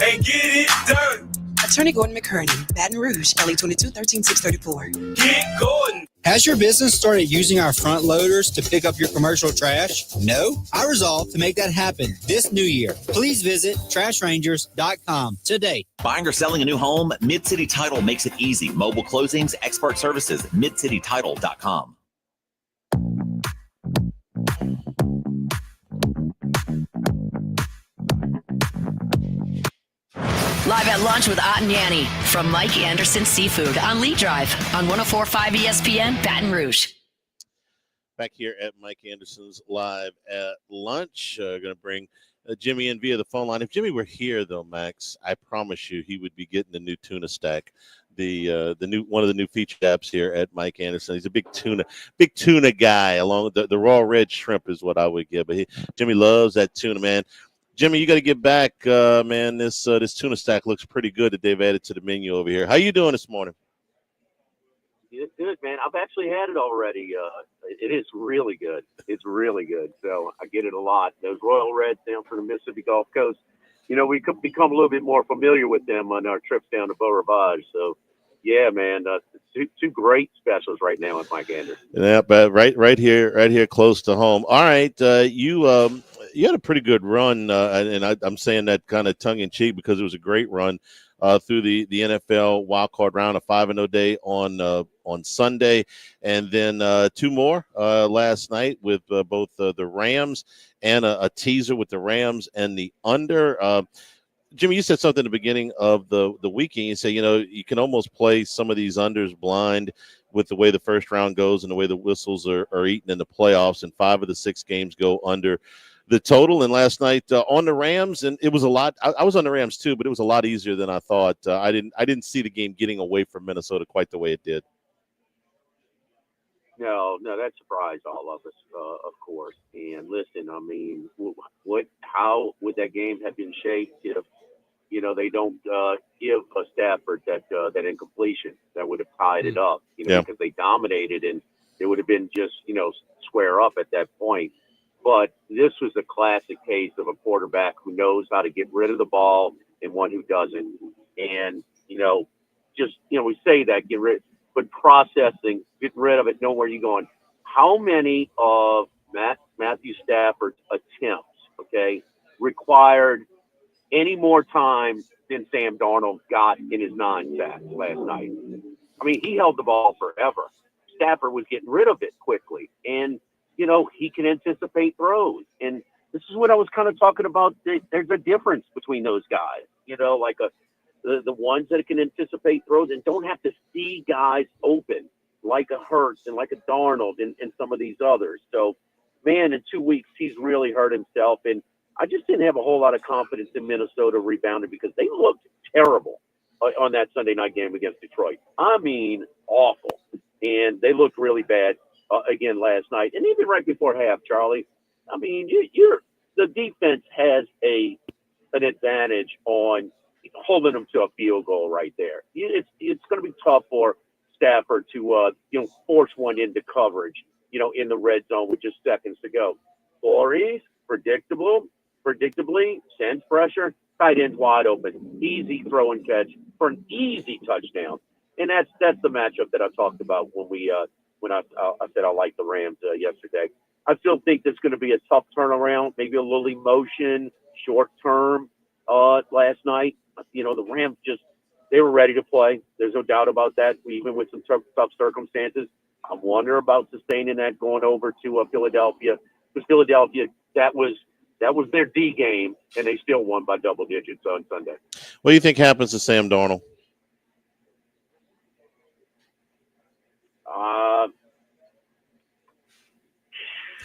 and get it done. Attorney Gordon McKerney, Baton Rouge, LA 22-13634. Get Gordon. Has your business started using our front loaders to pick up your commercial trash? No? I resolve to make that happen this new year. Please visit trashrangers.com today. Buying or selling a new home? Mid-City Title makes it easy. Mobile closings, expert services, midcitytitle.com. Live at lunch with Ott and Yanni from Mike Anderson Seafood on Lee Drive on 104.5 ESPN Baton Rouge. Back here at Mike Anderson's Live at Lunch. Going to bring Jimmy in via the phone line. If Jimmy were here, though, Max, I promise you he would be getting the new tuna stack, the new one of the new featured apps here at Mike Anderson. He's a big tuna guy. Along with the raw red shrimp is what I would get. But Jimmy loves that tuna, man. Jimmy, you got to get back, man. This tuna stack looks pretty good that they've added to the menu over here. How you doing this morning? It's good, man. I've actually had it already. It is really good. It's really good. So I get it a lot. Those Royal Reds down from the Mississippi Gulf Coast, we could become a little bit more familiar with them on our trips down to Beau Rivage. So, Yeah, man. Two great specials right now with Mike Anderson. Yeah, but right here, close to home. All right, you had a pretty good run, and I'm saying that kind of tongue in cheek because it was a great run through the NFL wild card round, a 5-0 day on Sunday, and then 2 more last night with both the Rams and a teaser with the Rams and the under. Jimmy, you said something at the beginning of the weekend. You say, you can almost play some of these unders blind with the way the first round goes and the way the whistles are eaten in the playoffs, and 5 of the 6 games go under the total. And last night on the Rams, and it was a lot. I was on the Rams too, but it was a lot easier than I thought. I didn't see the game getting away from Minnesota quite the way it did. No, that surprised all of us, of course. And listen, I mean, how would that game have been shaped if they don't give Stafford that incompletion that would have tied it up, because they dominated and it would have been just, square up at that point. But this was a classic case of a quarterback who knows how to get rid of the ball and one who doesn't. And, we say that, but processing, getting rid of it, know where you're going. How many of Matthew Stafford's attempts, required any more time than Sam Darnold got in his 9 sacks last night? I mean, he held the ball forever. Stafford was getting rid of it quickly. And, he can anticipate throws. And this is what I was kind of talking about. There's a difference between those guys, like the ones that can anticipate throws and don't have to see guys open, like a Hurts and like a Darnold and some of these others. So, man, in 2 weeks, he's really hurt himself. And I just didn't have a whole lot of confidence in Minnesota rebounding because they looked terrible on that Sunday night game against Detroit. I mean, awful. And they looked really bad again last night. And even right before half, Charlie, I mean, the defense has an advantage on holding them to a field goal right there. It's going to be tough for Stafford to force one into coverage, in the red zone with just seconds to go. Flores, predictably, sends pressure, tight end's wide open, easy throw and catch for an easy touchdown. And that's the matchup that I talked about when I said I like the Rams yesterday. I still think there's going to be a tough turnaround, maybe a little emotion, short term last night. The Rams they were ready to play. There's no doubt about that, even with some tough circumstances. I wonder about sustaining that going over to Philadelphia. Because Philadelphia, that was their D game, and they still won by double digits on Sunday. What do you think happens to Sam Darnold?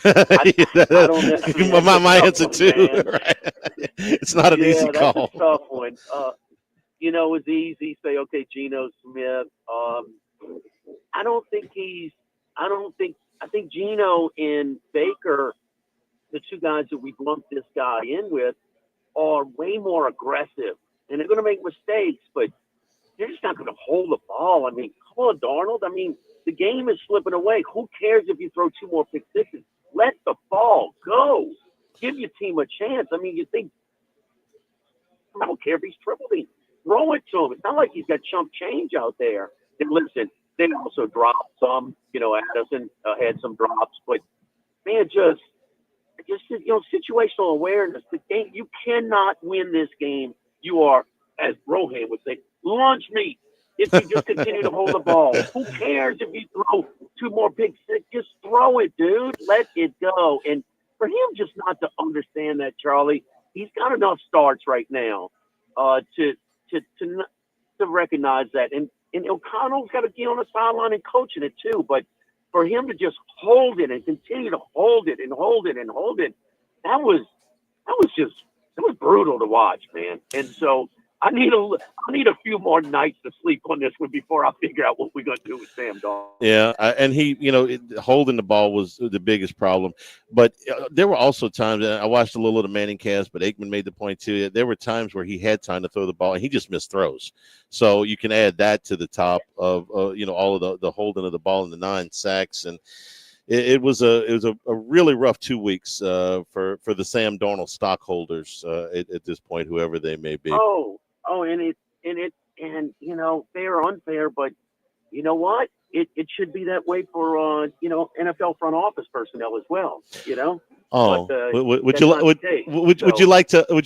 I don't know. My answer too. Right? It's not an easy call. That's a tough one. It's easy. Say, okay, Geno Smith. I think Geno and Baker, the two guys that we lumped this guy in with, are way more aggressive, and they're going to make mistakes, but they're just not going to hold the ball. I mean, come on, Darnold. I mean, the game is slipping away. Who cares if you throw 2 more pick sixes? Let the ball go. Give your team a chance. I mean, you think, I don't care if he's triple team. Throw it to him. It's not like he's got chump change out there. And listen, they also dropped some. Addison had some drops, but man, just situational awareness. The game, you cannot win this game. You are, as Rohan would say, lunch meat. If you just continue to hold the ball, who cares if you throw 2 more pick six? Just throw it, dude. Let it go. And for him just not to understand that, Charlie, he's got enough starts right now to recognize that. And O'Connell's got to be on the sideline and coaching it too. But for him to just hold it and continue to hold it and hold it and hold it, that was brutal to watch, man. And so I need a few more nights to sleep on this one before I figure out what we're going to do with Sam Darnold. Yeah, and he, holding the ball was the biggest problem. But there were also times, and I watched a little of the Manning cast, but Aikman made the point too. There were times where he had time to throw the ball, and he just missed throws. So you can add that to the top of all of the holding of the ball and the 9 sacks, and it was a really rough 2 weeks for the Sam Darnold stockholders at this point, whoever they may be. And And, fair or unfair, but you know what? It should be that way for, NFL front office personnel as well, Oh, But, would that's you not the would, case. would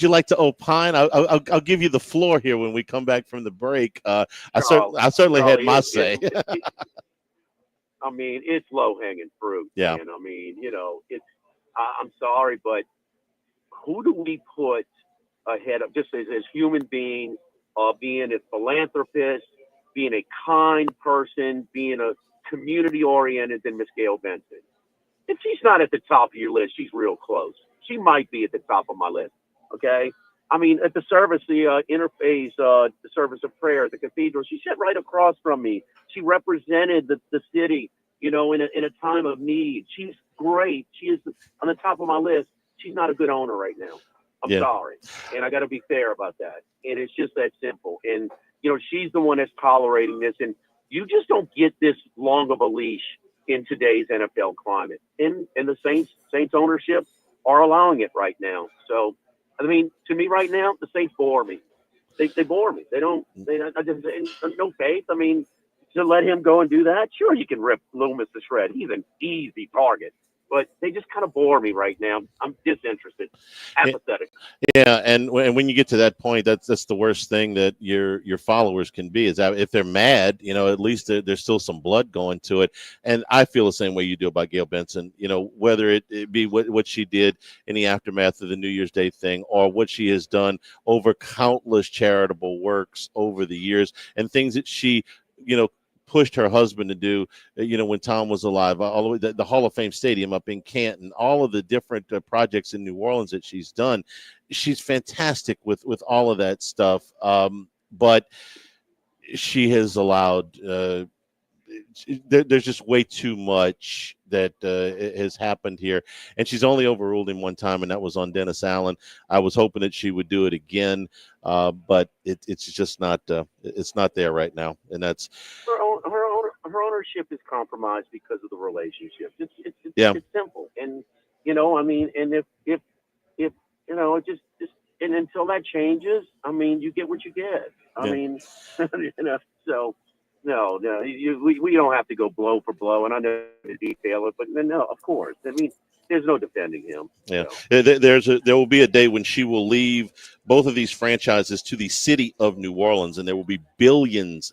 you like to opine? I'll give you the floor here when we come back from the break. I certainly had my say. It's low hanging fruit. Yeah. Man. It's. I'm sorry, but who do we put ahead of just as human beings, being a philanthropist, being a kind person, being a community oriented than Miss Gail Benson? If she's not at the top of your list, she's real close. She might be at the top of my list. Okay. At the service, the interface, the service of prayer at the cathedral, she sat right across from me. She represented the city, in a time of need. She's great. She is on the top of my list. She's not a good owner right now. I'm sorry. And I got to be fair about that. And it's just that simple. And, she's the one that's tolerating this. And you just don't get this long of a leash in today's NFL climate. And the Saints ownership are allowing it right now. So, to me right now, the Saints bore me. They bore me. I just no faith. To let him go and do that, sure, you can rip Loomis to shred. He's an easy target. But they just kind of bore me right now. I'm disinterested, apathetic. Yeah, and when you get to that point, that's the worst thing that your followers can be, is that if they're mad, at least there's still some blood going to it. And I feel the same way you do about Gail Benson. Whether it be what she did in the aftermath of the New Year's Day thing, or what she has done over countless charitable works over the years, and things that she, pushed her husband to do, when Tom was alive, all the way the Hall of Fame Stadium up in Canton, all of the different projects in New Orleans that she's done. She's fantastic with all of that stuff. But she has allowed, there's just way too much that has happened here, and she's only overruled him one time, and that was on Dennis Allen. I was hoping that she would do it again, but it's just not. It's not there right now, and that's her ownership is compromised because of the relationship. It's simple, and and if just and until that changes, you get what you get. So. No, we don't have to go blow for blow, and I know to detail it, but no, of course. There's no defending him. Yeah, there will be a day when she will leave both of these franchises to the city of New Orleans, and there will be billions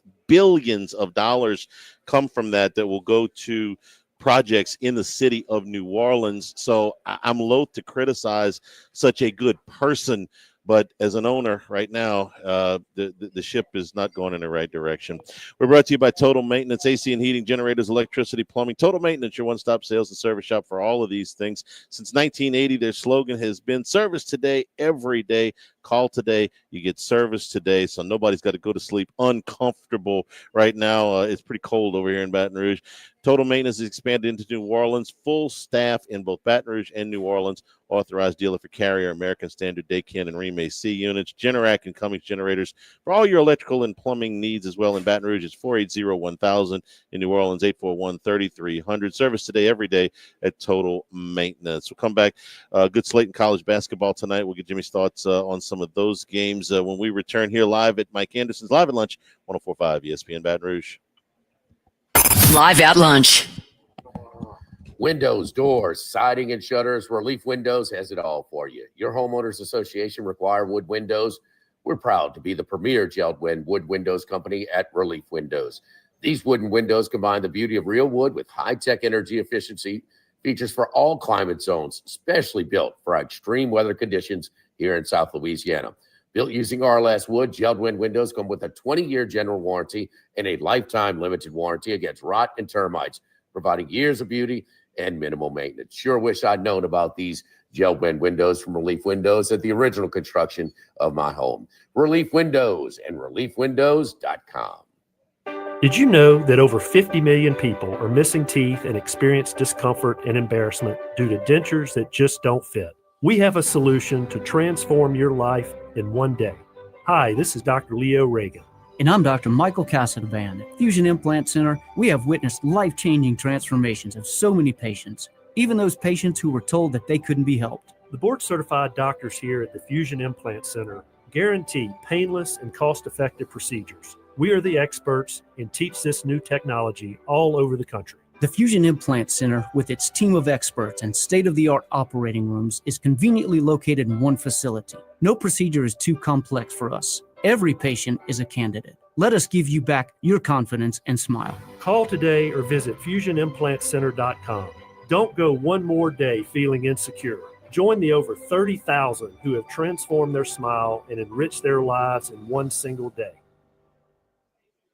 of dollars come from that will go to projects in the city of New Orleans. So I'm loath to criticize such a good person, but as an owner right now, the ship is not going in the right direction. We're brought to you by Total Maintenance, AC and heating, generators, electricity, plumbing. Total Maintenance, your one-stop sales and service shop for all of these things. Since 1980, their slogan has been service today, every day. Call today, you get service today, so nobody's got to go to sleep uncomfortable right now. It's pretty cold over here in Baton Rouge. Total Maintenance is expanded into New Orleans, full staff in both Baton Rouge and New Orleans. Authorized dealer for Carrier, American Standard, Daykin, and Remay C units, Generac and Cummings generators for all your electrical and plumbing needs as well. In Baton Rouge, it's 480-1000. In New Orleans, 841-3300. Service today, every day at Total Maintenance. We'll come back. Good slate in college basketball tonight. We'll get Jimmy's thoughts on some of those games when we return here live at Mike Anderson's Live at Lunch, 104.5 ESPN Baton Rouge. Live at Lunch. Windows, doors, siding, and shutters. Relief Windows has it all for you. Your homeowners association require wood windows. We're proud to be the premier gelled wood windows company at Relief Windows. These wooden windows combine the beauty of real wood with high-tech energy efficiency features for all climate zones, specially built for extreme weather conditions here in South Louisiana. Built using RLS wood, gelled windows come with a 20-year general warranty and a lifetime limited warranty against rot and termites, providing years of beauty and minimal maintenance. Sure wish I'd known about these gel windows from Relief Windows at the original construction of my home. Relief Windows and reliefwindows.com. Did you know that over 50 million people are missing teeth and experience discomfort and embarrassment due to dentures that just don't fit? We have a solution to transform your life in one day. Hi, this is Dr. Leo Reagan. And I'm Dr. Michael Casadban. At Fusion Implant Center, we have witnessed life-changing transformations of so many patients, even those patients who were told that they couldn't be helped. The board-certified doctors here at the Fusion Implant Center guarantee painless and cost-effective procedures. We are the experts and teach this new technology all over the country. The Fusion Implant Center, with its team of experts and state-of-the-art operating rooms, is conveniently located in one facility. No procedure is too complex for us. Every patient is a candidate. Let us give you back your confidence and smile. Call today or visit FusionImplantCenter.com. Don't go one more day feeling insecure. Join the over 30,000 who have transformed their smile and enriched their lives in one single day.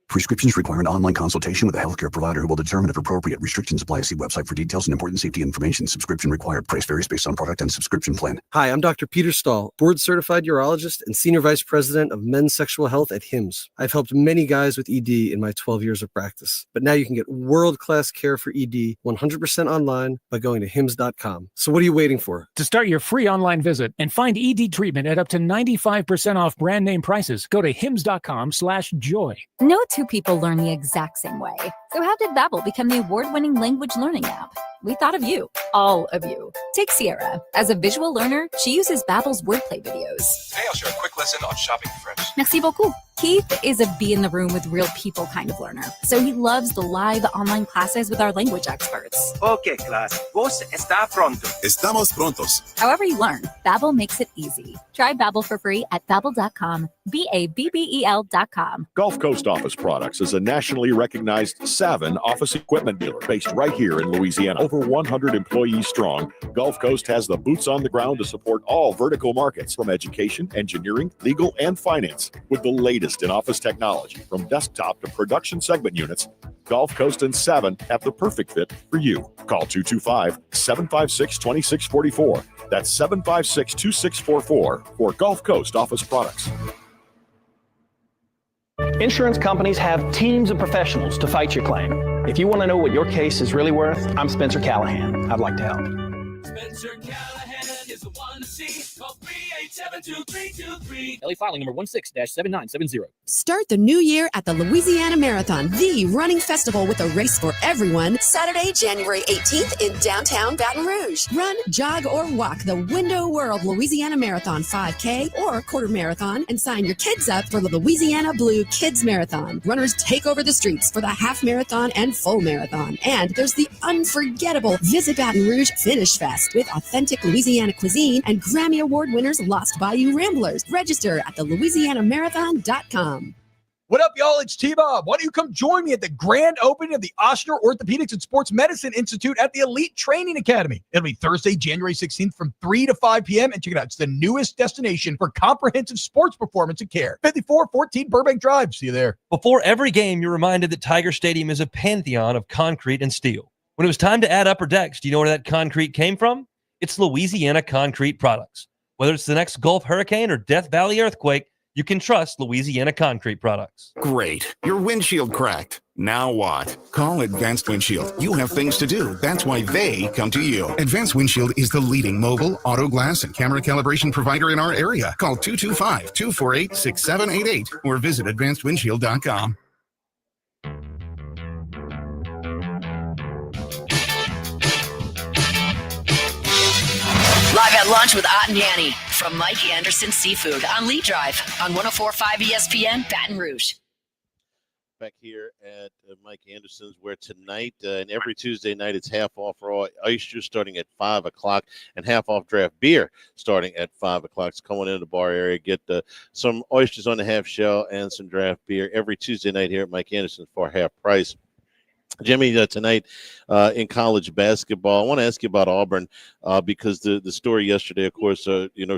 Prescriptions require an online consultation with a healthcare provider who will determine if appropriate. Restrictions apply. See website for details and important safety information. Subscription required. Price varies based on product and subscription plan. Hi, I'm Dr. Peter Stahl, board-certified urologist and senior vice president of men's sexual health at HIMSS. I've helped many guys with ED in my 12 years of practice. But now you can get world-class care for ED 100% online by going to HIMSS.com. So what are you waiting for? To start your free online visit and find ED treatment at up to 95% off brand name prices, go to hims.com/joy. No two people learn the exact same way. So how did Babbel become the award-winning language learning app? We thought of you, all of you. Take Sierra. As a visual learner, she uses Babbel's wordplay videos. Today I'll share a quick lesson on shopping for French. Merci beaucoup. Keith is a be in the room with real people kind of learner. So he loves the live online classes with our language experts. Okay, class. ¿Vos está pronto? Estamos prontos. However you learn, Babbel makes it easy. Try Babbel for free at babbel.com, BABBEL.com. Gulf Coast Office Products is a nationally recognized Savin office equipment dealer based right here in Louisiana. Over 100 employees strong, Gulf Coast has the boots on the ground to support all vertical markets from education, engineering, legal, and finance. With the latest in office technology, from desktop to production segment units, Gulf Coast and Savin have the perfect fit for you. Call 225-756-2644. That's 756-2644 for Gulf Coast Office Products. Insurance companies have teams of professionals to fight your claim. If you want to know what your case is really worth, I'm Spencer Callahan. I'd like to help. Spencer Callahan is the one to see. Call 387-2323. LA filing number 16-7970. Start the new year at the Louisiana Marathon, the running festival with a race for everyone. Saturday, January 18th in downtown Baton Rouge. Run, jog, or walk the Window World Louisiana Marathon 5K or quarter marathon and sign your kids up for the Louisiana Blue Kids Marathon. Runners take over the streets for the half marathon and full marathon. And there's the unforgettable Visit Baton Rouge Finish Fest with authentic Louisiana cuisine and Grammy Award winners Lost Bayou Ramblers. Register at thelouisianamarathon.com. What up, y'all? It's T-Bob. Why don't you come join me at the grand opening of the Ochsner Orthopedics and Sports Medicine Institute at the Elite Training Academy. It'll be Thursday, January 16th from 3 to 5 p.m. And check it out. It's the newest destination for comprehensive sports performance and care. 5414 Burbank Drive. See you there. Before every game, you're reminded that Tiger Stadium is a pantheon of concrete and steel. When it was time to add upper decks, do you know where that concrete came from? It's Louisiana Concrete Products. Whether it's the next Gulf hurricane or Death Valley earthquake, you can trust Louisiana Concrete Products. Great. Your windshield cracked. Now what? Call Advanced Windshield. You have things to do. That's why they come to you. Advanced Windshield is the leading mobile, auto glass, and camera calibration provider in our area. Call 225-248-6788 or visit advancedwindshield.com. Live at lunch with Ott and Yanni from Mike Anderson Seafood on Lee Drive on 104.5 ESPN Baton Rouge. Back here at Mike Anderson's, where tonight and every Tuesday night it's half off raw oysters starting at 5 o'clock and half off draft beer starting at 5 o'clock. So come on into the bar area, get some oysters on the half shell and some draft beer every Tuesday night here at Mike Anderson's for half price. Jimmy, tonight in college basketball, I want to ask you about Auburn because the story yesterday, of course,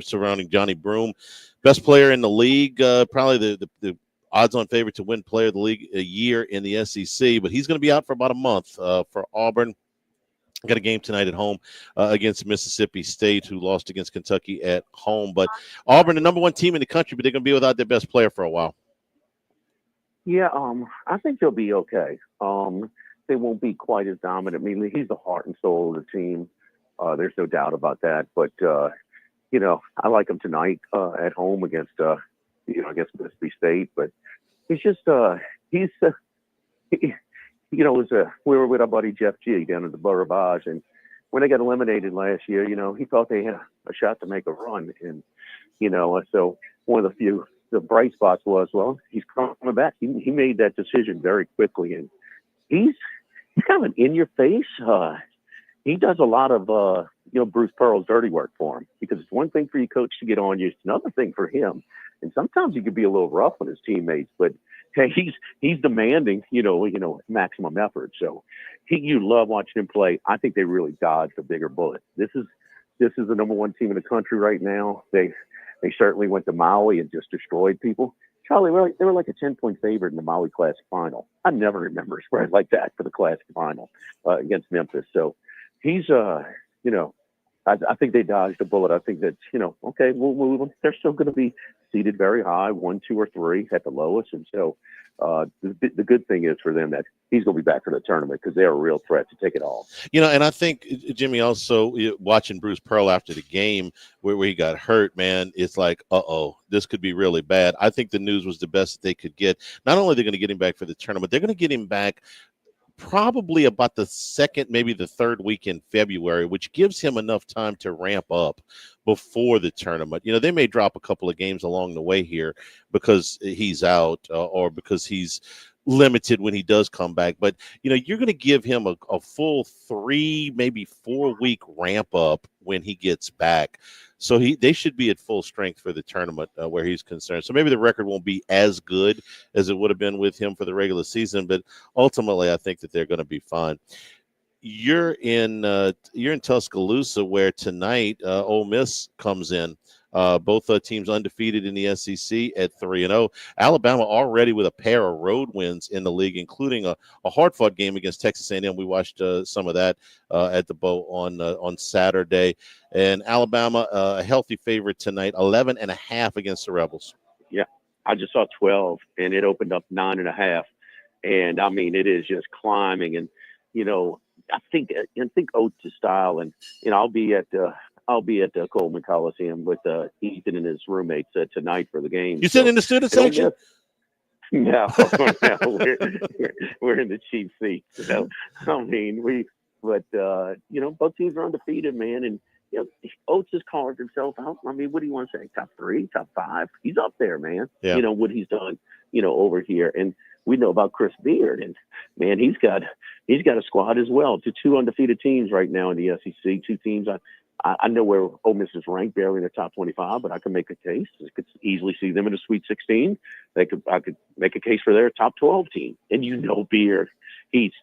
surrounding Johnny Broome, best player in the league, probably the odds-on favorite to win player of the league a year in the SEC, but he's going to be out for about a month for Auburn. Got a game tonight at home against Mississippi State, who lost against Kentucky at home. But Auburn, the number one team in the country, but they're going to be without their best player for a while. Yeah, I think they'll be okay. They won't be quite as dominant. I mean, he's the heart and soul of the team. There's no doubt about that. But, I like him tonight at home against, against Mississippi State. But he's just, we were with our buddy Jeff G down at the Barrage, and when they got eliminated last year, he thought they had a shot to make a run. And, So one of the bright spots was, well, he's coming back. He made that decision very quickly, and he's kind of in your face. He does a lot of, Bruce Pearl's dirty work for him, because it's one thing for your coach to get on you. It's another thing for him. And sometimes he could be a little rough on his teammates, but hey, he's demanding, maximum effort. So you love watching him play. I think they really dodged a bigger bullet. This is the number one team in the country right now. They certainly went to Maui and just destroyed people. Charlie, they were like a 10-point favorite in the Maui Classic Final. I never remember a spread like that for the Classic Final against Memphis. So he's, I think they dodged a bullet. I think that, okay, we'll move them. They're still going to be seated very high, 1, 2, or 3 at the lowest. And so the good thing is for them that he's going to be back for the tournament, because they're a real threat to take it all. And I think, Jimmy, also watching Bruce Pearl after the game where he got hurt, man, it's like, this could be really bad. I think the news was the best that they could get. Not only are they going to get him back for the tournament, they're going to get him back probably about the second, maybe the third week in February, which gives him enough time to ramp up before the tournament. They may drop a couple of games along the way here because he's out or because he's limited when he does come back. But, you're going to give him a full 3, maybe 4 week ramp up when he gets back. So they should be at full strength for the tournament where he's concerned. So maybe the record won't be as good as it would have been with him for the regular season, but ultimately I think that they're going to be fine. You're in Tuscaloosa, where tonight Ole Miss comes in. Both teams undefeated in the SEC at 3-0. Alabama already with a pair of road wins in the league, including a hard-fought game against Texas A&M. We watched some of that at the Bow on Saturday. And Alabama, a healthy favorite tonight, 11.5 against the Rebels. Yeah, I just saw 12, and it opened up 9.5. And, I mean, it is just climbing. And, I think Oates' style, and, I'll be at the Coleman Coliseum with Ethan and his roommates tonight for the game. You sitting in the student section? No, we're in the cheap seats. So, I mean, both teams are undefeated, man. And, Oates has carved himself out. I mean, what do you want to say? Top 3, top 5? He's up there, man. Yeah. What he's done, over here. And we know about Chris Beard, and man, he's got a squad as well. 2 undefeated teams right now in the SEC. 2 teams I know where Ole Miss is ranked, barely in the top 25, but I can make a case. I could easily see them in the Sweet 16. I could make a case for their top 12 team. And Beard,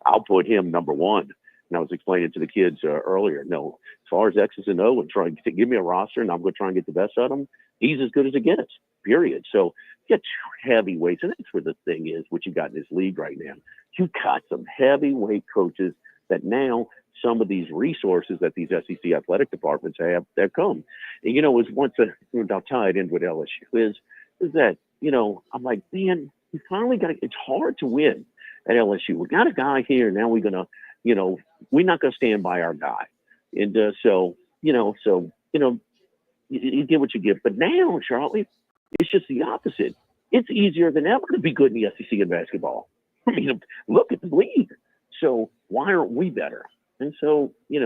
I'll put him number 1. And I was explaining to the kids earlier. No, as far as X's and O and trying to give me a roster, and I'm going to try and get the best out of him. He's as good as it gets. Period. So you got 2 heavyweights, and that's where the thing is. What you got in this league right now, you got some heavyweight coaches that now. Some of these resources that these SEC athletic departments have that come. And, I'll tie it in with LSU is that, I'm like, man, we finally it's hard to win at LSU. We got a guy here. Now we're going to, we're not going to stand by our guy. And you get what you get. But now, Charlie, it's just the opposite. It's easier than ever to be good in the SEC in basketball. I mean, look at the league. So why aren't we better? And so, we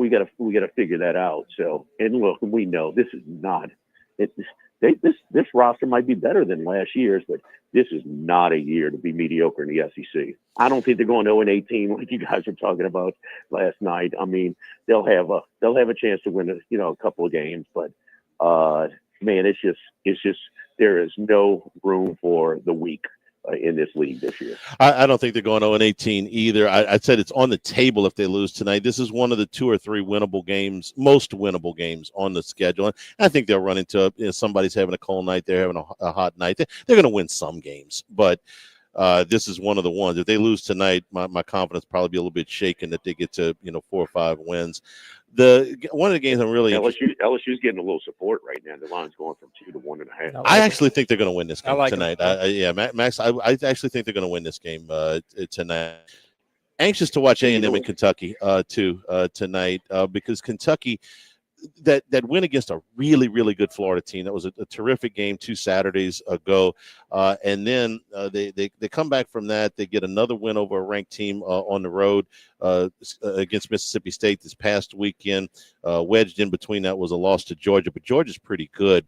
got to figure that out. So, and look, we know this is not it. This roster might be better than last year's, but this is not a year to be mediocre in the SEC. I don't think they're going 0-18 like you guys were talking about last night. I mean, they'll have a chance to win a couple of games, but man, it's just there is no room for the weak in this league this year. I don't think they're going 0-18 either. I said it's on the table if they lose tonight. This is one of the 2 or 3 winnable games, most winnable games on the schedule. And I think they'll run into somebody's having a cold night. They're having a hot night. They're going to win some games, but this is one of the ones. If they lose tonight, my confidence probably be a little bit shaken that they get to 4 or 5 wins. One of the games I'm really LSU's getting a little support right now. The line's going from 2 to 1.5. I actually think they're going to win this game like tonight. Max, I actually think they're going to win this game tonight. Anxious to watch A&M and Kentucky too tonight because Kentucky that win against a really, really good Florida team. That was a terrific game 2 Saturdays ago. And then they come back from that. They get another win over a ranked team on the road against Mississippi State this past weekend. Wedged in between that was a loss to Georgia, but Georgia's pretty good.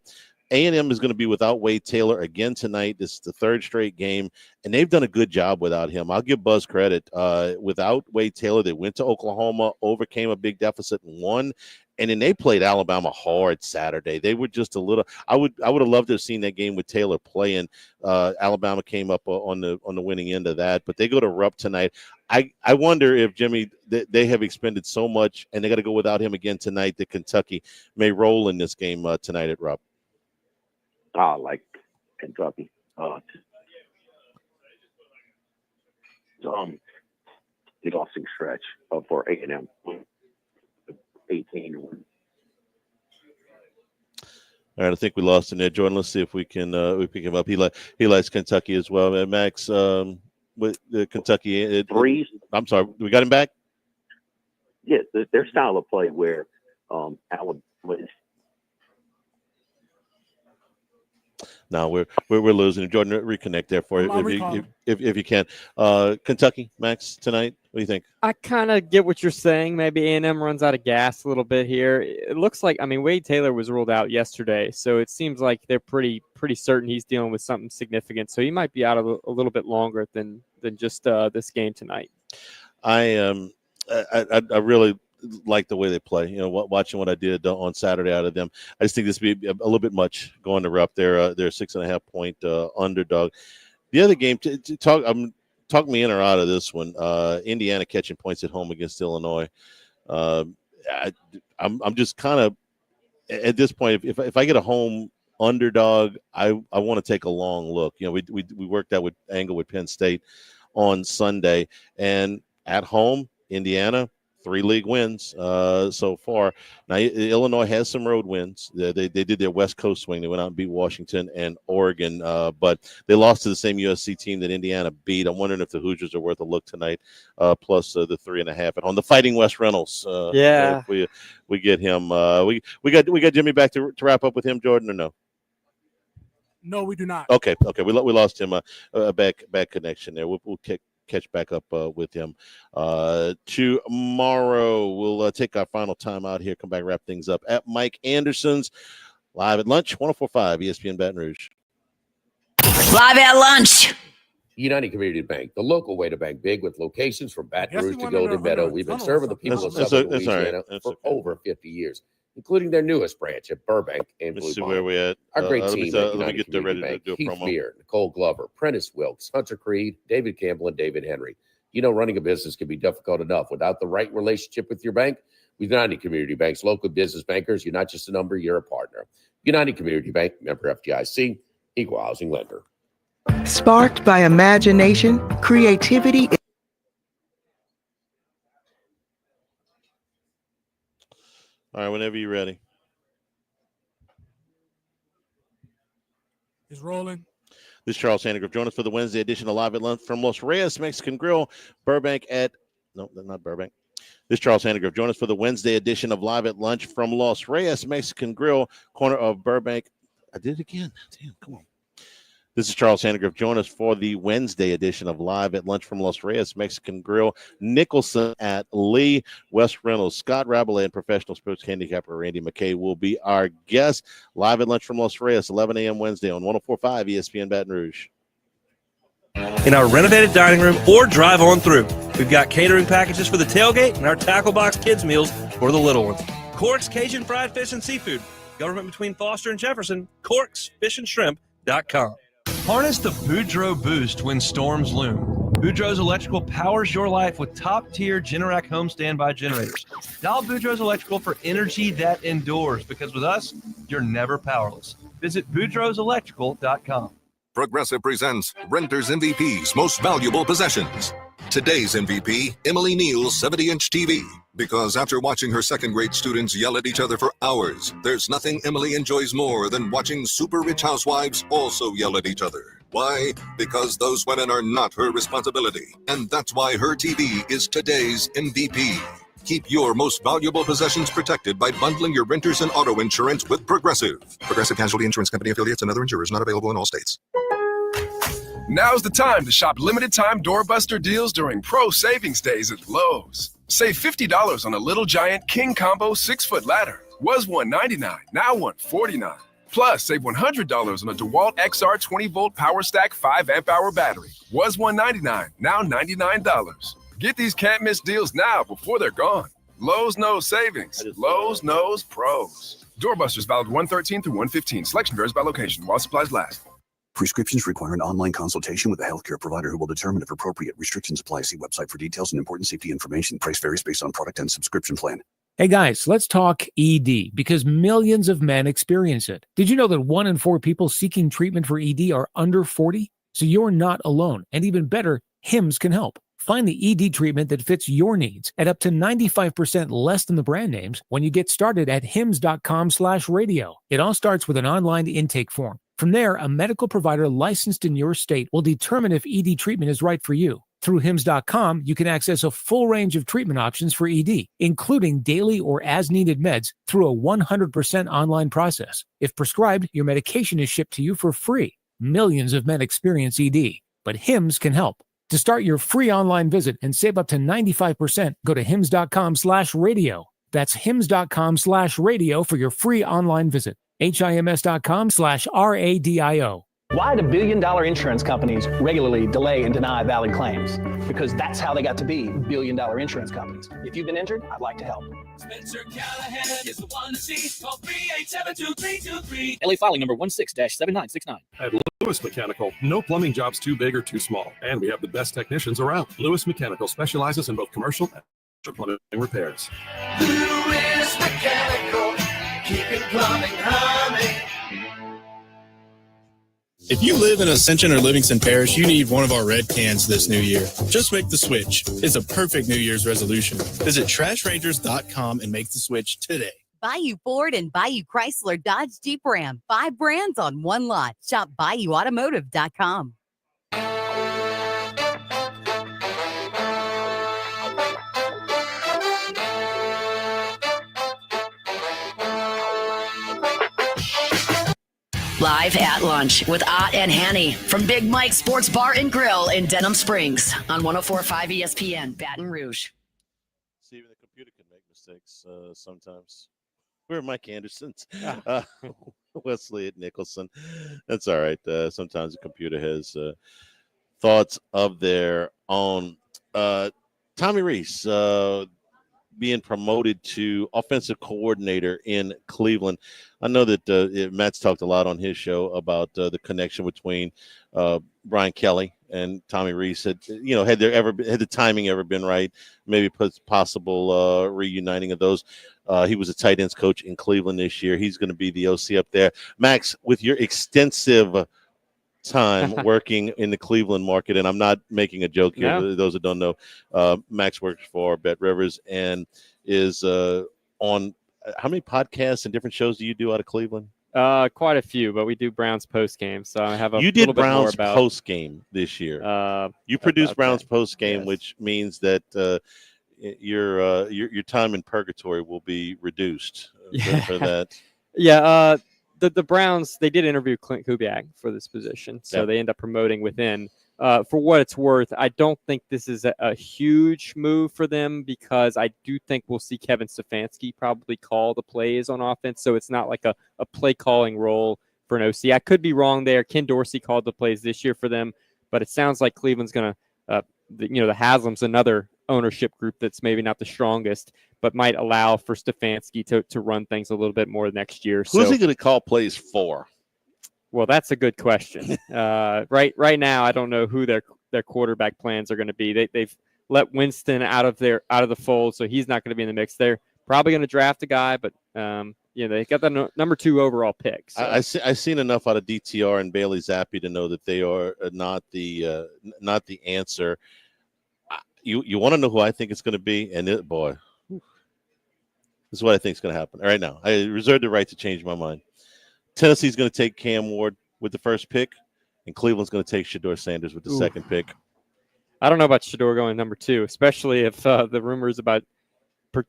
A&M is going to be without Wade Taylor again tonight. This is the 3rd straight game, and they've done a good job without him. I'll give Buzz credit. Without Wade Taylor, they went to Oklahoma, overcame a big deficit, and won. And then they played Alabama hard Saturday. They were just a little. I would have loved to have seen that game with Taylor playing. Alabama came up on the winning end of that, but they go to Rupp tonight. I wonder if Jimmy they have expended so much, and they got to go without him again tonight, that Kentucky may roll in this game tonight at Rupp. I like Kentucky. Exhausting stretch for A&M. 18 win. All right, I think we lost him there, Jordan. Let's see if we can pick him up. He likes Kentucky as well. And Max, with the Kentucky threes. I'm sorry, we got him back. Yes, their style of play where Alabama is. No, we're losing him. Jordan, reconnect there for you if you can. Kentucky, Max, tonight. What do you think? I kind of get what you're saying. Maybe A&M runs out of gas a little bit here. It looks like, Wade Taylor was ruled out yesterday, so it seems like they're pretty certain he's dealing with something significant. So he might be out a little bit longer than just this game tonight. I really like the way they play. You know, watching what I did on Saturday out of them, I just think this would be a little bit much going to Rupp. They're a 6.5 point underdog. The other game, talk me in or out of this one. Indiana catching points at home against Illinois. I'm just kind of at this point. If I get a home underdog, I want to take a long look. You know, we worked that angle with Penn State on Sunday, and at home, Indiana. 3 league wins so far. Now, Illinois has some road wins. They did their West Coast swing. They went out and beat Washington and Oregon, but they lost to the same USC team that Indiana beat. I'm wondering if the Hoosiers are worth a look tonight, plus the 3.5 at home. The Fighting Wes Reynolds. Yeah. If we get him. We got Jimmy back to wrap up with him, Jordan, or no? No, we do not. Okay. We lost him. Back connection there. We'll catch back up with him tomorrow. We'll take our final time out here, come back, wrap things up at Mike Anderson's live at lunch, 104.5 ESPN Baton Rouge. Live at lunch. United Community Bank, the local way to bank big, with locations from Baton Rouge to Golden Meadow. We've been serving the people of Southern Louisiana for over 50 years, including their newest branch at Burbank and Blue Let's see Pond. where we at. Our great Let team me at United get Community ready Bank: to do a Keith promo. Beard, Nicole Glover, Prentice Wilkes, Hunter Creed, David Campbell, and David Henry. You know, running a business can be difficult enough without the right relationship with your bank. With United Community Bank's local business bankers, you're not just a number, you're a partner. United Community Bank, member FDIC, equal housing lender. Sparked by imagination, creativity. All right, whenever you're ready. It's rolling. This is Charles Sandegriff. Join us for the Wednesday edition of Live at Lunch from Los Reyes Mexican Grill, Burbank at – no, not Burbank. This is Charles Sandegriff. Join us for the Wednesday edition of Live at Lunch from Los Reyes Mexican Grill, corner of Burbank. I did it again. Damn, come on. This is Charles Sandegriff. Join us for the Wednesday edition of Live at Lunch from Los Reyes Mexican Grill, Nicholson at Lee. Wes Reynolds, Scott Rabelais, and professional sports handicapper Randy McKay will be our guest. Live at Lunch from Los Reyes, 11 a.m. Wednesday on 104.5 ESPN Baton Rouge. In our renovated dining room or drive on through, we've got catering packages for the tailgate and our tackle box kids meals for the little ones. Cork's Cajun Fried Fish and Seafood, government between Foster and Jefferson, corksfishandshrimp.com. Harness the Boudreaux boost when storms loom. Boudreaux's Electrical powers your life with top-tier Generac home standby generators. Dial Boudreaux's Electrical for energy that endures, because with us, you're never powerless. Visit BoudreauxElectrical.com. Progressive presents Renter's MVP's Most Valuable Possessions. Today's MVP, Emily Neal's 70-inch TV. Because after watching her second-grade students yell at each other for hours, there's nothing Emily enjoys more than watching super rich housewives also yell at each other. Why? Because those women are not her responsibility. And that's why her TV is today's MVP. Keep your most valuable possessions protected by bundling your renters and auto insurance with Progressive. Progressive Casualty Insurance Company affiliates and other insurers not available in all states. Now's the time to shop limited-time doorbuster deals during Pro Savings Days at Lowe's. Save $50 on a Little Giant King Combo 6-foot ladder. Was $199, now $149. Plus, save $100 on a DeWalt XR 20-volt Power Stack 5 amp-hour battery. Was $199, now $99. Get these can't-miss deals now before they're gone. Lowe's knows savings. Lowe's knows pros. Doorbusters valid 1/13 through 1/15. Selection varies by location while supplies last. Prescriptions require an online consultation with a healthcare provider who will determine if appropriate. Restrictions apply. See website for details and important safety information. Price varies based on product and subscription plan. Hey guys, let's talk ED because millions of men experience it. Did you know that 1 in 4 people seeking treatment for ED are under 40? So you're not alone. And even better, Hims can help. Find the ED treatment that fits your needs at up to 95% less than the brand names when you get started at hims.com/radio. It all starts with an online intake form. From there, a medical provider licensed in your state will determine if ED treatment is right for you. Through hims.com, you can access a full range of treatment options for ED, including daily or as-needed meds through a 100% online process. If prescribed, your medication is shipped to you for free. Millions of men experience ED, but Hims can help. To start your free online visit and save up to 95%, go to hims.com/radio. That's hims.com/radio for your free online visit. hims.com/radio. Why do billion-dollar insurance companies regularly delay and deny valid claims? Because that's how they got to be billion-dollar insurance companies. If you've been injured, I'd like to help. Spencer Callahan is the one to see. Call 387-2323. LA filing number 16-7969. At Lewis Mechanical, no plumbing job's too big or too small, and we have the best technicians around. Lewis Mechanical specializes in both commercial and plumbing repairs. Lewis Mechanical, keeping plumbing humming. If you live in Ascension or Livingston Parish, you need one of our red cans this new year. Just make the switch. It's a perfect New Year's resolution. Visit trashrangers.com and make the switch today. Bayou Ford and Bayou Chrysler Dodge Jeep Ram. 5 brands on one lot. Shop BayouAutomotive.com. Live at lunch with Ott and Hanny from Big Mike's Sports Bar and Grill in Denham Springs on 104.5 ESPN, Baton Rouge. See, even the computer can make mistakes sometimes. We're Mike Anderson's. Wesley at Nicholson. That's all right. Sometimes the computer has thoughts of their own. Tommy Rees being promoted to offensive coordinator in Cleveland. I know that Matt's talked a lot on his show about the connection between Brian Kelly and Tommy Rees. Had the timing ever been right? Maybe possible reuniting of those. He was a tight ends coach in Cleveland this year. He's going to be the OC up there. Max, with your extensive time working in the Cleveland market, and I'm not making a joke here. No. Those that don't know, Max works for Bet Rivers and is on how many podcasts and different shows do you do out of Cleveland? Quite a few, but we do Browns post game, so I have a you little did Browns bit more about post game this year. You produced Browns post game, yes. Which means that your time in purgatory will be reduced for that. Yeah. The Browns, they did interview Clint Kubiak for this position, so they end up promoting within. For what it's worth, I don't think this is a huge move for them because I do think we'll see Kevin Stefanski probably call the plays on offense, so it's not like a play calling role for an OC. I could be wrong there. Ken Dorsey called the plays this year for them, but it sounds like Cleveland's going to, the Haslam's another ownership group that's maybe not the strongest, but might allow for Stefanski to run things a little bit more next year. Who's he going to call plays for? Well, that's a good question. Right now, I don't know who their quarterback plans are going to be. They've let Winston out of the fold, so he's not going to be in the mix. They're probably going to draft a guy, but they got the number 2 overall pick. So. I've seen enough out of DTR and Bailey Zappi to know that they are not the answer. You want to know who I think it's going to be, and this is what I think is going to happen. All right, now I reserve the right to change my mind. Tennessee's going to take Cam Ward with the first pick, and Cleveland's going to take Shedeur Sanders with the second pick. I don't know about Shedeur going number 2, especially if the rumors about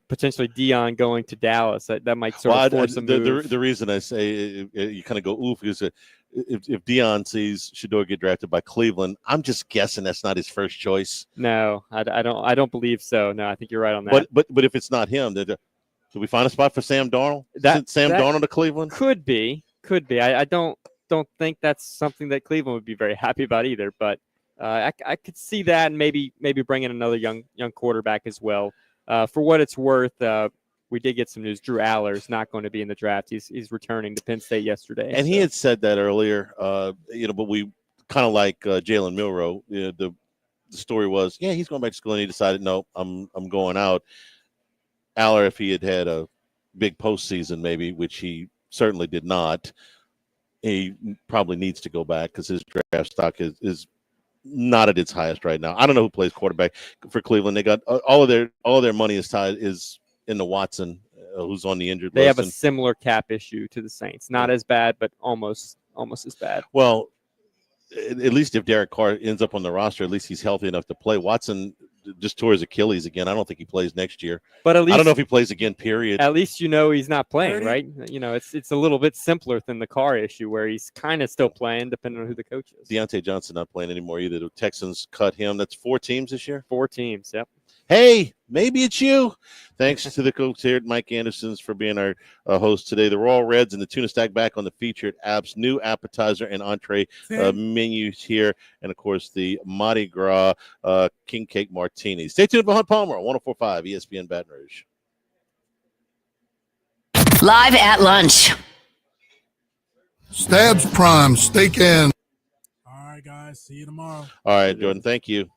potentially Deion going to Dallas. That might sort of force a move. The reason I say you kind of go oof is that if Deion sees Shedeur get drafted by Cleveland, I'm just guessing that's not his first choice. No, I don't believe so. No, I think you're right on that. But if it's not him, do we find a spot for Sam Darnold? Sam Darnold to Cleveland? Could be. I don't think that's something that Cleveland would be very happy about either. But I could see that, and maybe bring in another young quarterback as well. For what it's worth, we did get some news. Drew Aller is not going to be in the draft. He's returning to Penn State yesterday. And he had said that earlier, but we kind of like Jalen Milroe. The story was, he's going back to school, and he decided, no, I'm going out. Aller, if he had a big postseason maybe, which he certainly did not, he probably needs to go back because his draft stock is not at its highest right now. I don't know who plays quarterback for Cleveland. They got all of their money is in the Watson, who's on the injured list. They have a similar cap issue to the Saints. Not as bad, but almost as bad. Well, at least if Derek Carr ends up on the roster, at least he's healthy enough to play. Watson just tore his Achilles again. I don't think he plays next year. But at least I don't know if he plays again, period. At least he's not playing, right? It's a little bit simpler than the Carr issue where he's kind of still playing depending on who the coach is. Deontay Johnson not playing anymore either. The Texans cut him. That's 4 teams this year? 4 teams, yep. Hey, maybe it's you. Thanks to the coach here, Mike Anderson's, for being our host today. The Raw Reds and the Tuna Stack back on the featured apps. New appetizer and entree menus here. And, of course, the Mardi Gras King Cake Martini. Stay tuned for Hunt Palmer on 104.5 ESPN Baton Rouge. Live at lunch. Stabs Prime, steak in. All right, guys. See you tomorrow. All right, Jordan. Thank you.